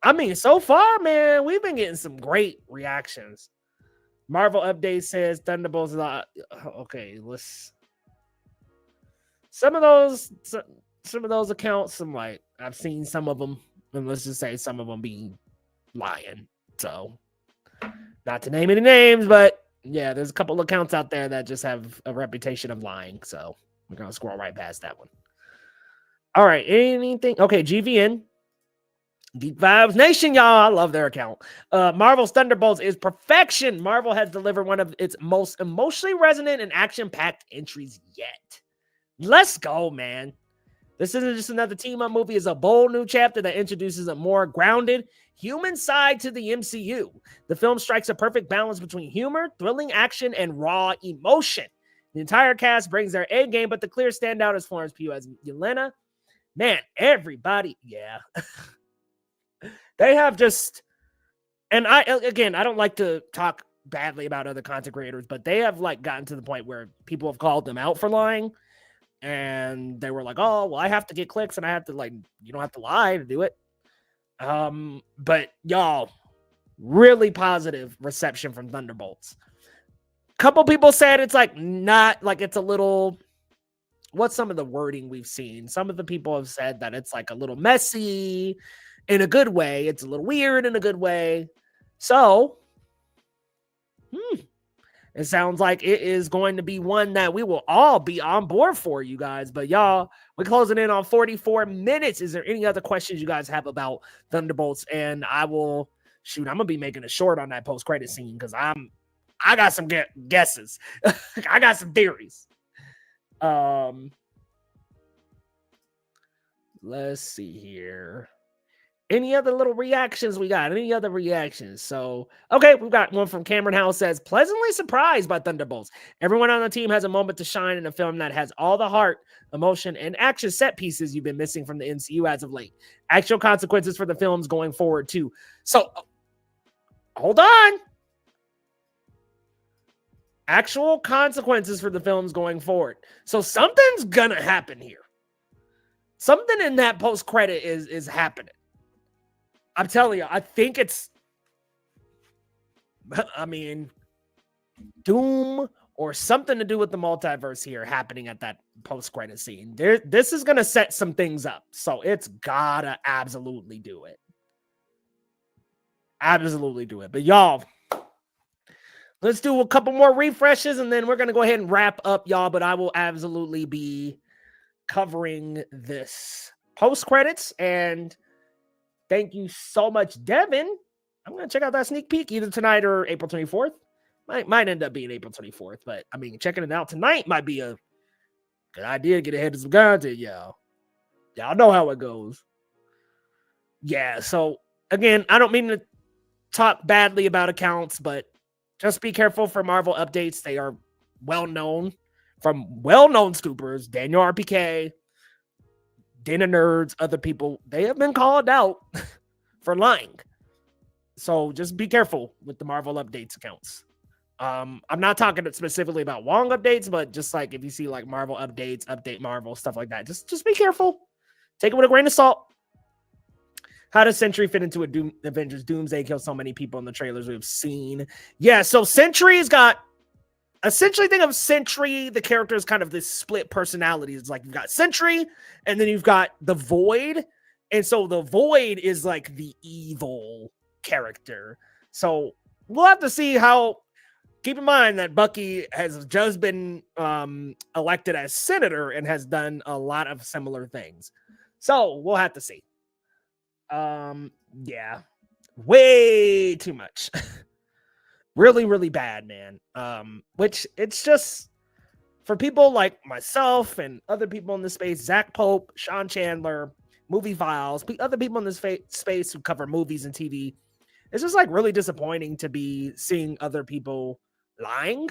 I mean, so far, man, we've been getting some great reactions. Marvel Update says Thunderbolts. Okay, let's. Some of those accounts, I've seen some of them, and let's just say some of them be lying. So, not to name any names, but yeah, there's a couple of accounts out there that just have a reputation of lying. So we're gonna scroll right past that one. All right, anything? Okay, GVN, Geek Vibes Nation, y'all. I love their account. Marvel's Thunderbolts is perfection. Marvel has delivered one of its most emotionally resonant and action-packed entries yet. Let's go, man. This isn't just another team-up movie. It's a bold new chapter that introduces a more grounded human side to the MCU. The film strikes a perfect balance between humor, thrilling action, and raw emotion. The entire cast brings their A game, but the clear standout is Florence Pugh as Yelena. Man, everybody, yeah. They have just, and I don't like to talk badly about other content creators, but they have gotten to the point where people have called them out for lying. And they were like, oh, well, I have to get clicks and I have to you don't have to lie to do it. But y'all, really positive reception from Thunderbolts. Couple people said it's it's a little, what's some of the wording we've seen? Some of the people have said that it's a little messy in a good way. It's a little weird in a good way. So, it sounds like it is going to be one that we will all be on board for, you guys. But y'all, we're closing in on 44 minutes. Is there any other questions you guys have about Thunderbolts? And I'm gonna be making a short on that post-credit scene because I got some guesses. I got some theories. Let's see here. Any other little reactions we got? Any other reactions? So, okay, we've got one from Cameron House says, pleasantly surprised by Thunderbolts. Everyone on the team has a moment to shine in a film that has all the heart, emotion, and action set pieces you've been missing from the MCU as of late. Actual consequences for the films going forward, too. So, hold on. Actual consequences for the films going forward. So, something's gonna happen here. Something in that post-credit is happening. I'm telling you, I think it's, Doom or something to do with the multiverse here happening at that post-credit scene. This is going to set some things up. So it's gotta absolutely do it. Absolutely do it. But y'all, let's do a couple more refreshes and then we're going to go ahead and wrap up, y'all. But I will absolutely be covering this post-credits, and thank you so much, Devin. I'm going to check out that sneak peek either tonight or April 24th. Might end up being April 24th, but checking it out tonight might be a good idea to get ahead of some content, y'all. Y'all know how it goes. Yeah, so again, I don't mean to talk badly about accounts, but just be careful for Marvel updates. They are well-known from well-known scoopers, Daniel RPK, Dana Nerds, other people. They have been called out for lying. So just be careful with the Marvel updates accounts. I'm not talking specifically about Wong updates, but just like if you see like Marvel updates, update Marvel, stuff like that, just be careful. Take it with a grain of salt. How does Sentry fit into a Avengers Doomsday kill so many people in the trailers we've seen? Yeah, so Sentry's got, essentially think of Sentry, the character is kind of this split personality. It's like you've got Sentry and then you've got the Void. And so the Void is like the evil character. So we'll have to see how. Keep in mind that Bucky has just been elected as senator and has done a lot of similar things. So we'll have to see. Yeah, way too much. Really, really bad, man. Which it's just for people like myself and other people in this space, Zach Pope, Sean Chandler, Movie Files, other people in this space who cover movies and TV. It's just like really disappointing to be seeing other people lying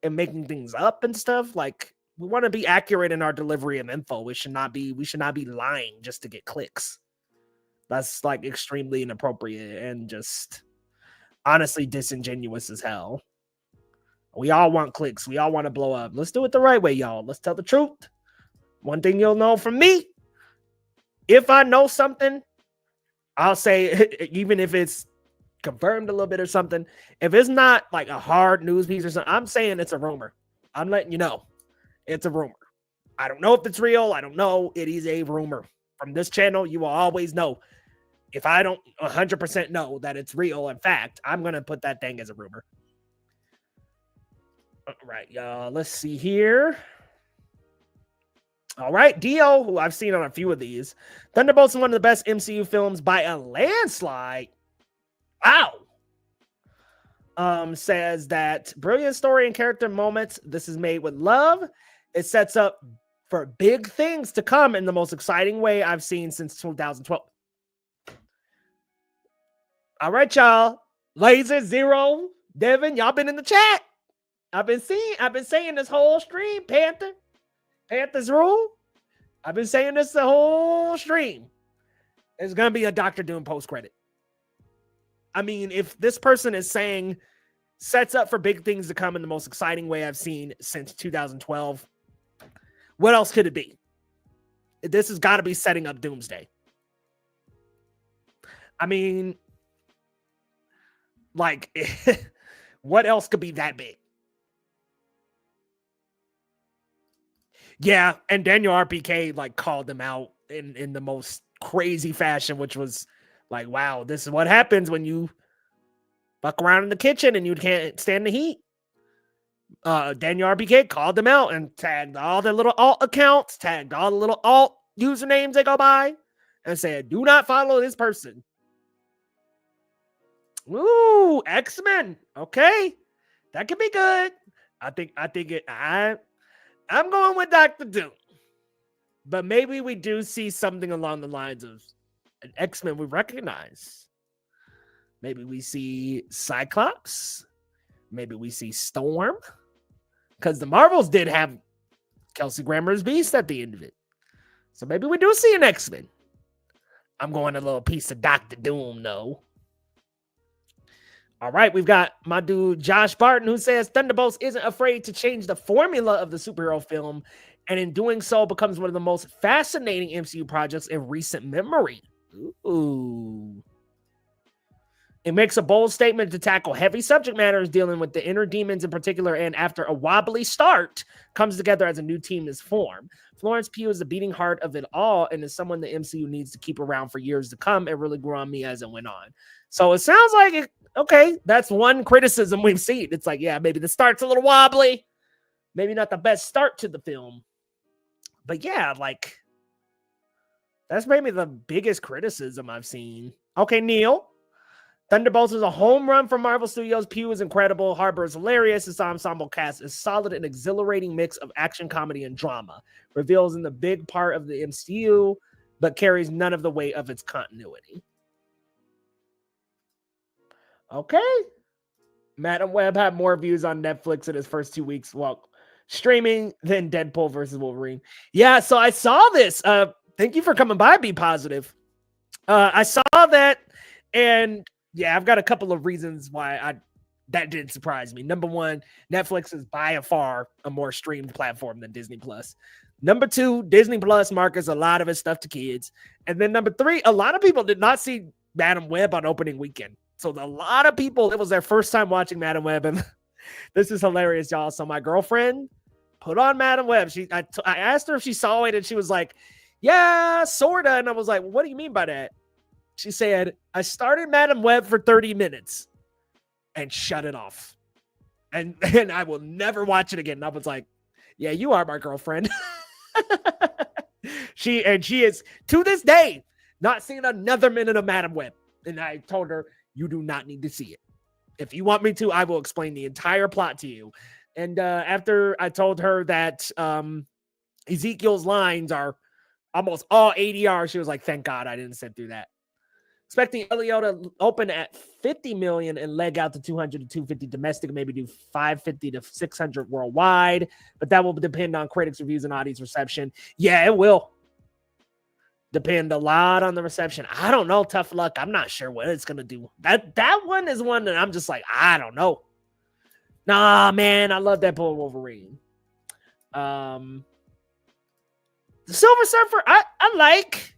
and making things up and stuff. Like, we want to be accurate in our delivery of info. We should not be lying just to get clicks. That's like extremely inappropriate and just honestly disingenuous as hell. We all want clicks. We all want to blow up. Let's do it the right way, y'all. Let's tell the truth. One thing you'll know from me, if I know something, I'll say, even if it's confirmed a little bit or something, if it's not like a hard news piece or something, I'm saying it's a rumor. I'm letting you know it's a rumor. I don't know if it's real. I don't know. It is a rumor. From this channel, you will always know. If I don't 100% know that it's real, in fact, I'm going to put that thing as a rumor. All right, y'all. Let's see here. All right, Dio, who I've seen on a few of these. Thunderbolts is one of the best MCU films by a landslide. Wow. Says that brilliant story and character moments. This is made with love. It sets up for big things to come in the most exciting way I've seen since 2012. All right, y'all. Laser, Zero, Devin, y'all been in the chat. I've been saying this whole stream, Panthers rule. I've been saying this the whole stream. There's going to be a Dr. Doom post-credit. If this person is saying sets up for big things to come in the most exciting way I've seen since 2012, what else could it be? This has got to be setting up Doomsday. What else could be that big? Yeah, and Daniel RPK called them out in the most crazy fashion, which was like, wow, this is what happens when you fuck around in the kitchen and you can't stand the heat. Daniel RBK called them out and tagged all the little alt accounts, tagged all the little alt usernames they go by, and said, do not follow this person. Ooh, X-Men. Okay. That could be good. I'm going with Dr. Doom. But maybe we do see something along the lines of an X-Men we recognize. Maybe we see Cyclops. Maybe we see Storm. Because the Marvels did have Kelsey Grammer's Beast at the end of it. So maybe we do see an X-Men. I'm going a little piece of Dr. Doom, though. All right, we've got my dude Josh Barton, who says Thunderbolts isn't afraid to change the formula of the superhero film, and in doing so becomes one of the most fascinating MCU projects in recent memory. Ooh. It makes a bold statement to tackle heavy subject matters dealing with the inner demons in particular, and after a wobbly start, comes together as a new team is formed. Florence Pugh is the beating heart of it all and is someone the MCU needs to keep around for years to come. It really grew on me as it went on. So it sounds like, okay, that's one criticism we've seen. It's like, yeah, maybe the start's a little wobbly. Maybe not the best start to the film. But yeah, like, that's maybe the biggest criticism I've seen. Okay, Neil. Thunderbolts is a home run for Marvel Studios. Pugh is incredible. Harbor is hilarious. This ensemble cast is solid and exhilarating mix of action, comedy, and drama. Reveals in the big part of the MCU, but carries none of the weight of its continuity. Okay. Madam Web had more views on Netflix in his first 2 weeks while streaming than Deadpool versus Wolverine. Yeah, so I saw this. Thank you for coming by. Be positive. I saw that, and yeah, I've got a couple of reasons why that didn't surprise me. Number one, Netflix is by far a more streamed platform than Disney Plus. Number two, Disney Plus markets a lot of its stuff to kids. And then number three, a lot of people did not see Madam Web on opening weekend. So a lot of people, it was their first time watching Madam Web. And this is hilarious, y'all. So my girlfriend put on Madam Web. I asked her if she saw it, and she was like, yeah, sorta. And I was like, well, what do you mean by that? She said, I started Madam Web for 30 minutes and shut it off. And I will never watch it again. And I was like, yeah, you are my girlfriend. She is, to this day, not seen another minute of Madam Web. And I told her, you do not need to see it. If you want me to, I will explain the entire plot to you. And after I told her that Ezekiel's lines are almost all ADR, she was like, thank God I didn't sit through that. Expecting Elio to open at 50 million and leg out to 200 to 250 domestic, maybe do 550 to 600 worldwide, but that will depend on critics' reviews and audience reception. Yeah, it will depend a lot on the reception. I don't know. Tough luck. I'm not sure what it's gonna do. That one is one that I'm just like, I don't know. Nah, man, I love Deadpool and Wolverine. The Silver Surfer, I like.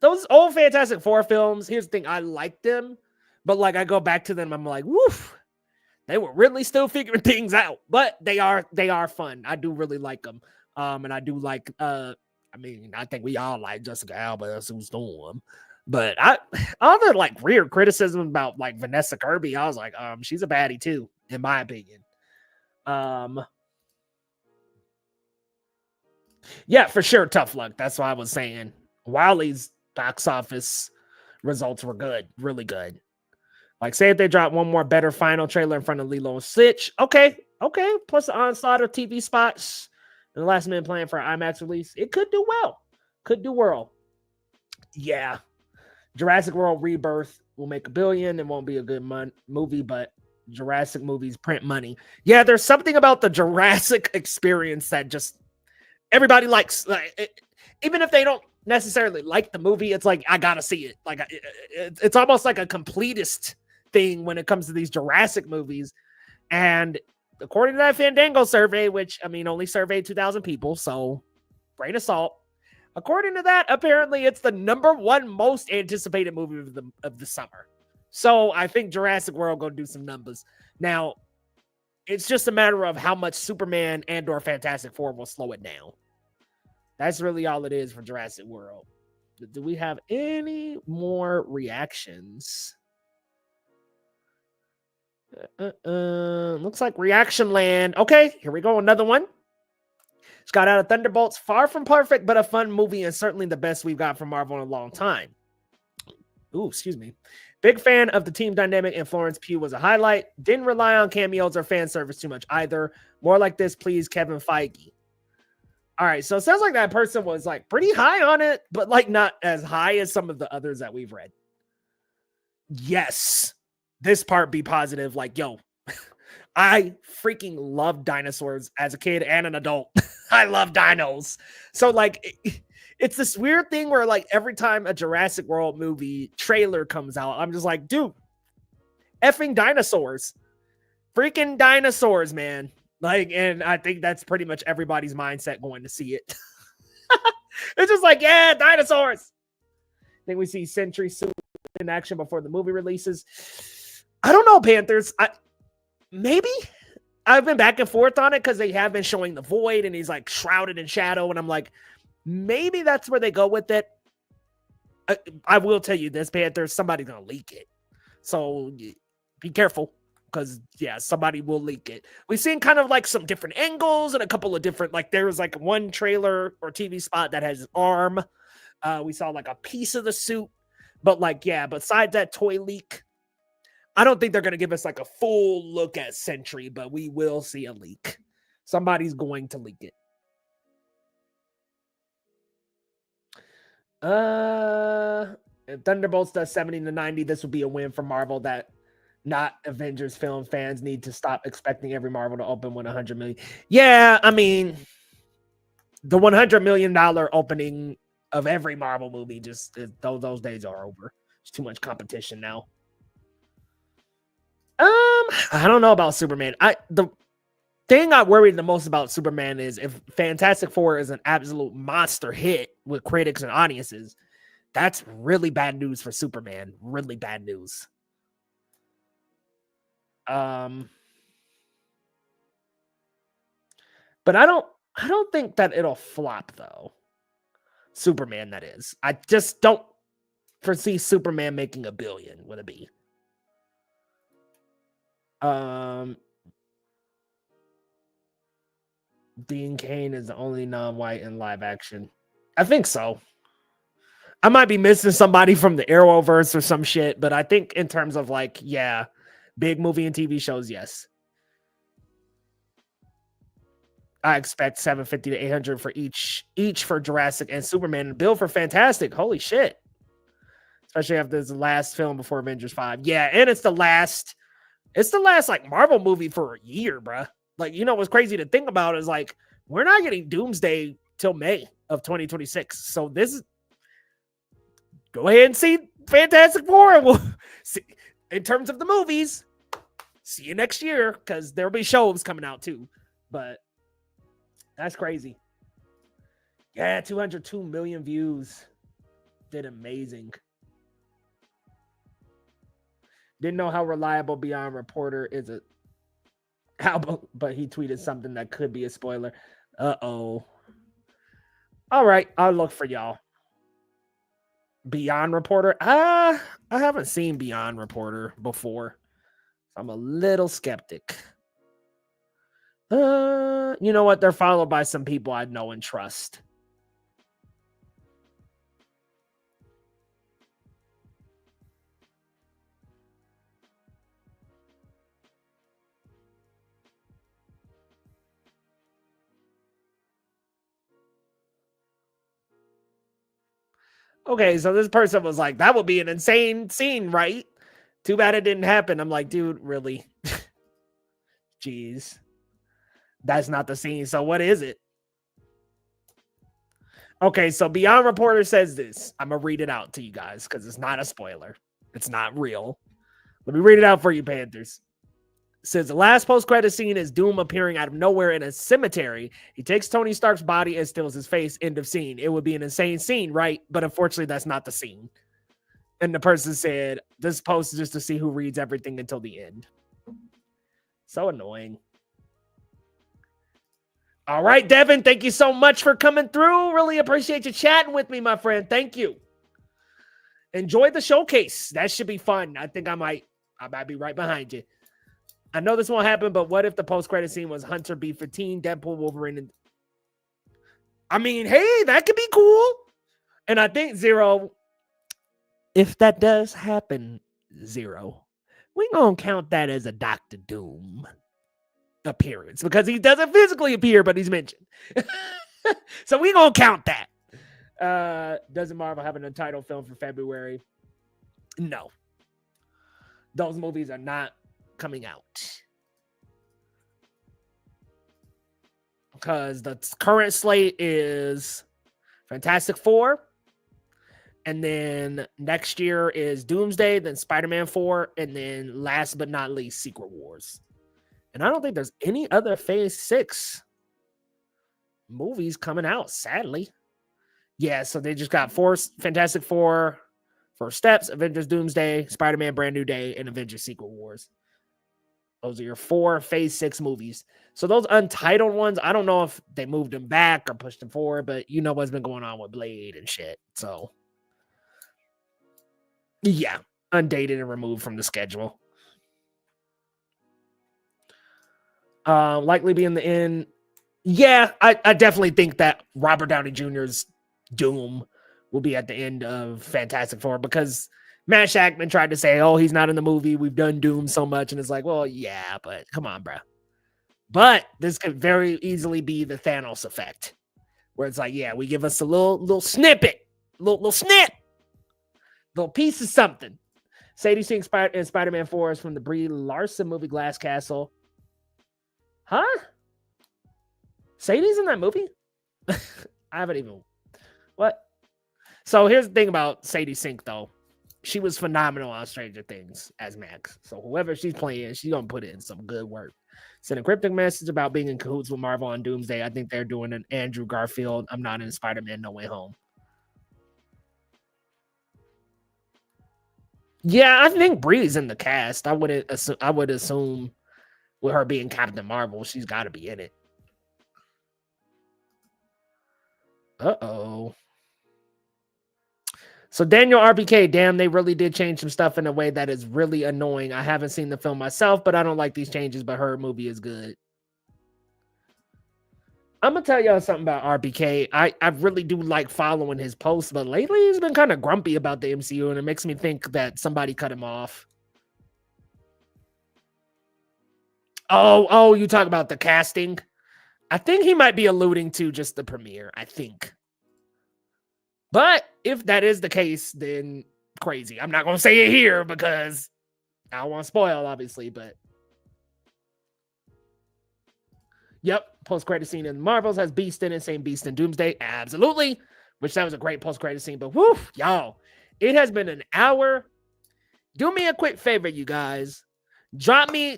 Those old Fantastic Four films, here's the thing, I like them, but like I go back to them, I'm like, woof, they were really still figuring things out, but they are fun. I do really like them. And I do like, I think we all like Jessica Alba as Sue Storm, but other like weird criticism about like Vanessa Kirby, I was like, she's a baddie too, in my opinion. Yeah, for sure, tough luck. That's what I was saying. Wiley's box office results were good, really good. Like, say if they drop one more better final trailer in front of Lilo and Stitch, okay, plus the onslaught of TV spots and the last minute plan for an IMAX release, it could do well. Yeah, Jurassic World Rebirth will make $1 billion and won't be a good movie, but Jurassic movies print money. Yeah, there's something about the Jurassic experience that just everybody likes. Like, even if they don't necessarily like the movie, it's like, I gotta see it. Like, it's almost like a completist thing when it comes to these Jurassic movies. And according to that Fandango survey, which, I mean, only surveyed 2,000 people, so grain of salt. According to that, apparently it's the #1 most anticipated movie of the summer. So I think Jurassic World gonna do some numbers. Now, it's just a matter of how much Superman and or Fantastic Four will slow it down. That's really all it is for Jurassic World. Do we have any more reactions? Looks like Reaction Land. Okay, here we go. Another one. It's got out of Thunderbolts. Far from perfect, but a fun movie and certainly the best we've got from Marvel in a long time. Ooh, excuse me. Big fan of the team dynamic, and Florence Pugh was a highlight. Didn't rely on cameos or fan service too much either. More like this, please, Kevin Feige. All right, so it sounds like that person was like pretty high on it, but like not as high as some of the others that we've read. Yes, this part be positive. Like, yo, I freaking loved dinosaurs as a kid and an adult. I love dinos. So like, it's this weird thing where like every time a Jurassic World movie trailer comes out, I'm just like, dude, effing dinosaurs, freaking dinosaurs, man. Like, and I think that's pretty much everybody's mindset going to see it. It's just like, yeah, dinosaurs. Then we see Sentry suit in action before the movie releases. I don't know, Panthers. Maybe I've been back and forth on it because they have been showing the Void and he's like shrouded in shadow. And I'm like, maybe that's where they go with it. I will tell you this, Panthers, somebody's going to leak it. So be careful because, yeah, somebody will leak it. We've seen kind of like some different angles and a couple of different, like there was like one trailer or TV spot that has an arm. We saw like a piece of the suit. But like, yeah, besides that toy leak, I don't think they're going to give us like a full look at Sentry, but we will see a leak. Somebody's going to leak it. If Thunderbolts does 70 to 90, this would be a win for Marvel that not Avengers film fans need to stop expecting every Marvel to open with 100 million. Yeah, I mean, the $100 million opening of every Marvel movie, just those days are over. There's too much competition now. I don't know about Superman. The thing I worry the most about Superman is if Fantastic Four is an absolute monster hit with critics and audiences, that's really bad news for Superman. Really bad news. But I don't think that it'll flop though. Superman, that is. I just don't foresee Superman making $1 billion with a B. Dean Cain is the only non-white in live action. I think so. I might be missing somebody from the Arrowverse or some shit, but I think in terms of like, yeah, big movie and TV shows, yes. I expect 750 to 800 for each for Jurassic and Superman, and Bill for Fantastic. Holy shit. Especially after this last film before Avengers 5. Yeah, and it's the last like Marvel movie for a year, bruh. Like, you know what's crazy to think about is like we're not getting Doomsday till May of 2026. So this is go ahead and see Fantastic Four, and we'll see in terms of the movies. See you next year because there'll be shows coming out too. But that's crazy. Yeah, 202 million views. Did amazing. Didn't know how reliable Beyond Reporter is it. But he tweeted something that could be a spoiler. Uh-oh. All right, I'll look for y'all. Beyond Reporter? I haven't seen Beyond Reporter before. I'm a little skeptic. You know what? They're followed by some people I know and trust. Okay, so this person was like, that would be an insane scene, right? Too bad it didn't happen. I'm like, dude, really? Jeez. That's not the scene. So what is it? Okay, so Beyond Reporter says this. I'm going to read it out to you guys because it's not a spoiler. It's not real. Let me read it out for you, Panthers. It says the last post-credit scene is Doom appearing out of nowhere in a cemetery. He takes Tony Stark's body and steals his face. End of scene. It would be an insane scene, right? But unfortunately, that's not the scene. And the person said, this post is just to see who reads everything until the end. So annoying. All right, Devin, thank you so much for coming through. Really appreciate you chatting with me, my friend. Thank you. Enjoy the showcase. That should be fun. I think I might be right behind you. I know this won't happen, but what if the post-credit scene was Hunter B-15, Deadpool, Wolverine, and I mean, hey, that could be cool. And I think Zero, if that does happen, Zero, we gonna count that as a Doctor Doom appearance because he doesn't physically appear, but he's mentioned. So we gonna count that. Doesn't Marvel have an entitled film for February? No. Those movies are not coming out. Because the current slate is Fantastic Four. And then next year is Doomsday, then Spider-Man 4, and then last but not least, Secret Wars. And I don't think there's any other Phase 6 movies coming out, sadly. Yeah, so they just got Fantastic Four, First Steps, Avengers Doomsday, Spider-Man Brand New Day, and Avengers Secret Wars. Those are your 4 Phase 6 movies. So those untitled ones, I don't know if they moved them back or pushed them forward, but you know what's been going on with Blade and shit. So, yeah, undated and removed from the schedule. Likely be in the end. Yeah, I definitely think that Robert Downey Jr.'s Doom will be at the end of Fantastic Four because Matt Shackman tried to say, oh, he's not in the movie. We've done Doom so much. And it's like, well, yeah, but come on, bro. But this could very easily be the Thanos effect where it's like, yeah, we give us a little snippet, little snip, little piece of something. Sadie Sink in Spider-Man 4 is from the Brie Larson movie Glass Castle. Huh? Sadie's in that movie? I haven't even... What? So here's the thing about Sadie Sink, though. She was phenomenal on Stranger Things as Max. So whoever she's playing, she's going to put in some good work. Sent a cryptic message about being in cahoots with Marvel on Doomsday. I think they're doing an Andrew Garfield. I'm not in Spider-Man No Way Home. Yeah, I think Bree's in the cast. I would assume with her being Captain Marvel, she's got to be in it. Uh-oh. So Daniel RBK, damn, they really did change some stuff in a way that is really annoying. I haven't seen the film myself, but I don't like these changes, but her movie is good. I'm going to tell y'all something about RBK. I really do like following his posts, but lately he's been kind of grumpy about the MCU, and it makes me think that somebody cut him off. Oh, you talk about the casting? I think he might be alluding to just the premiere, I think. But if that is the case, then crazy. I'm not going to say it here because I don't want to spoil, obviously, but yep, post-credit scene in Marvels has Beast in it, same Beast in Doomsday, absolutely, which that was a great post-credit scene, but whoo, y'all, it has been an hour. Do me a quick favor, you guys. Drop me,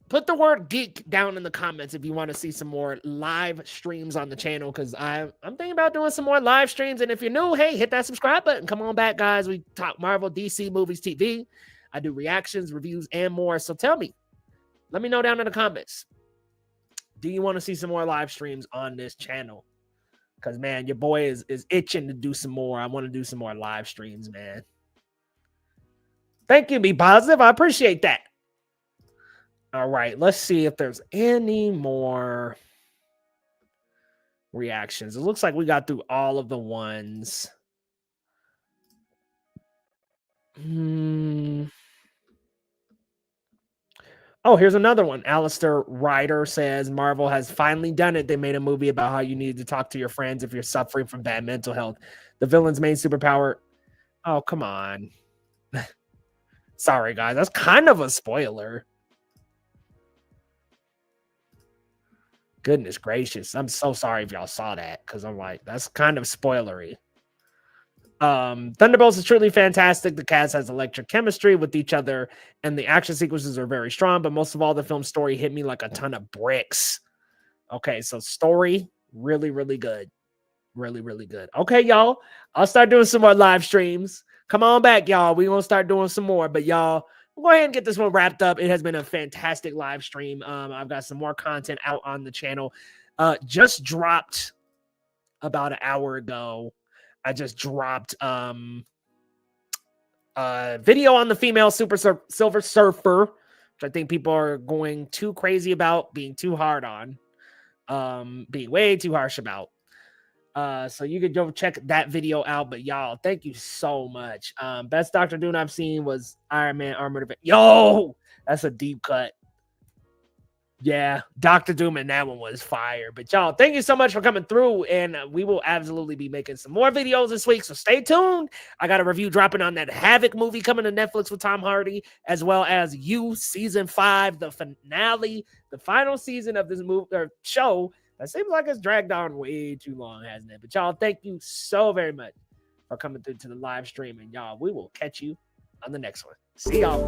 put the word geek down in the comments if you want to see some more live streams on the channel, because I'm thinking about doing some more live streams. And if you're new, hey, hit that subscribe button. Come on back, guys. We talk Marvel, DC, movies, TV. I do reactions, reviews, and more. So tell me, let me know down in the comments. Do you want to see some more live streams on this channel? Because, man, your boy is itching to do some more. I want to do some more live streams, man. Thank you. Be positive. I appreciate that. All right, let's see if there's any more reactions. It looks like we got through all of the ones. Oh, here's another one. Alistair Ryder says, Marvel has finally done it. They made a movie about how you need to talk to your friends if you're suffering from bad mental health. The villain's main superpower. Oh, come on. Sorry, guys. That's kind of a spoiler. Goodness gracious. I'm so sorry if y'all saw that, because I'm like, that's kind of spoilery. Thunderbolts is truly fantastic. The cast has electric chemistry with each other, and the action sequences are very strong, but most of all, the film story hit me like a ton of bricks. Okay, so story, really, really good. Really, really good. Okay, y'all, I'll start doing some more live streams. Come on back, y'all. We're going to start doing some more, but y'all, go ahead and get this one wrapped up. It has been a fantastic live stream. I've got some more content out on the channel. Just dropped about an hour ago. I just dropped video on the female Silver Surfer, which I think people are going too crazy about, being too hard on, being way too harsh about. So you could go check that video out. But y'all, thank you so much. Best Doctor Doom I've seen was Iron Man Armored Event. Yo, that's a deep cut. Yeah, Doctor Doom and that one was fire. But y'all, thank you so much for coming through, and we will absolutely be making some more videos this week, so stay tuned. I got a review dropping on that Havoc movie coming to Netflix with Tom Hardy, as well as You Season 5, the finale, the final season of this movie or show. That seems like it's dragged on way too long, hasn't it? But y'all, thank you so very much for coming through to the live stream, and y'all, we will catch you on the next one. See y'all.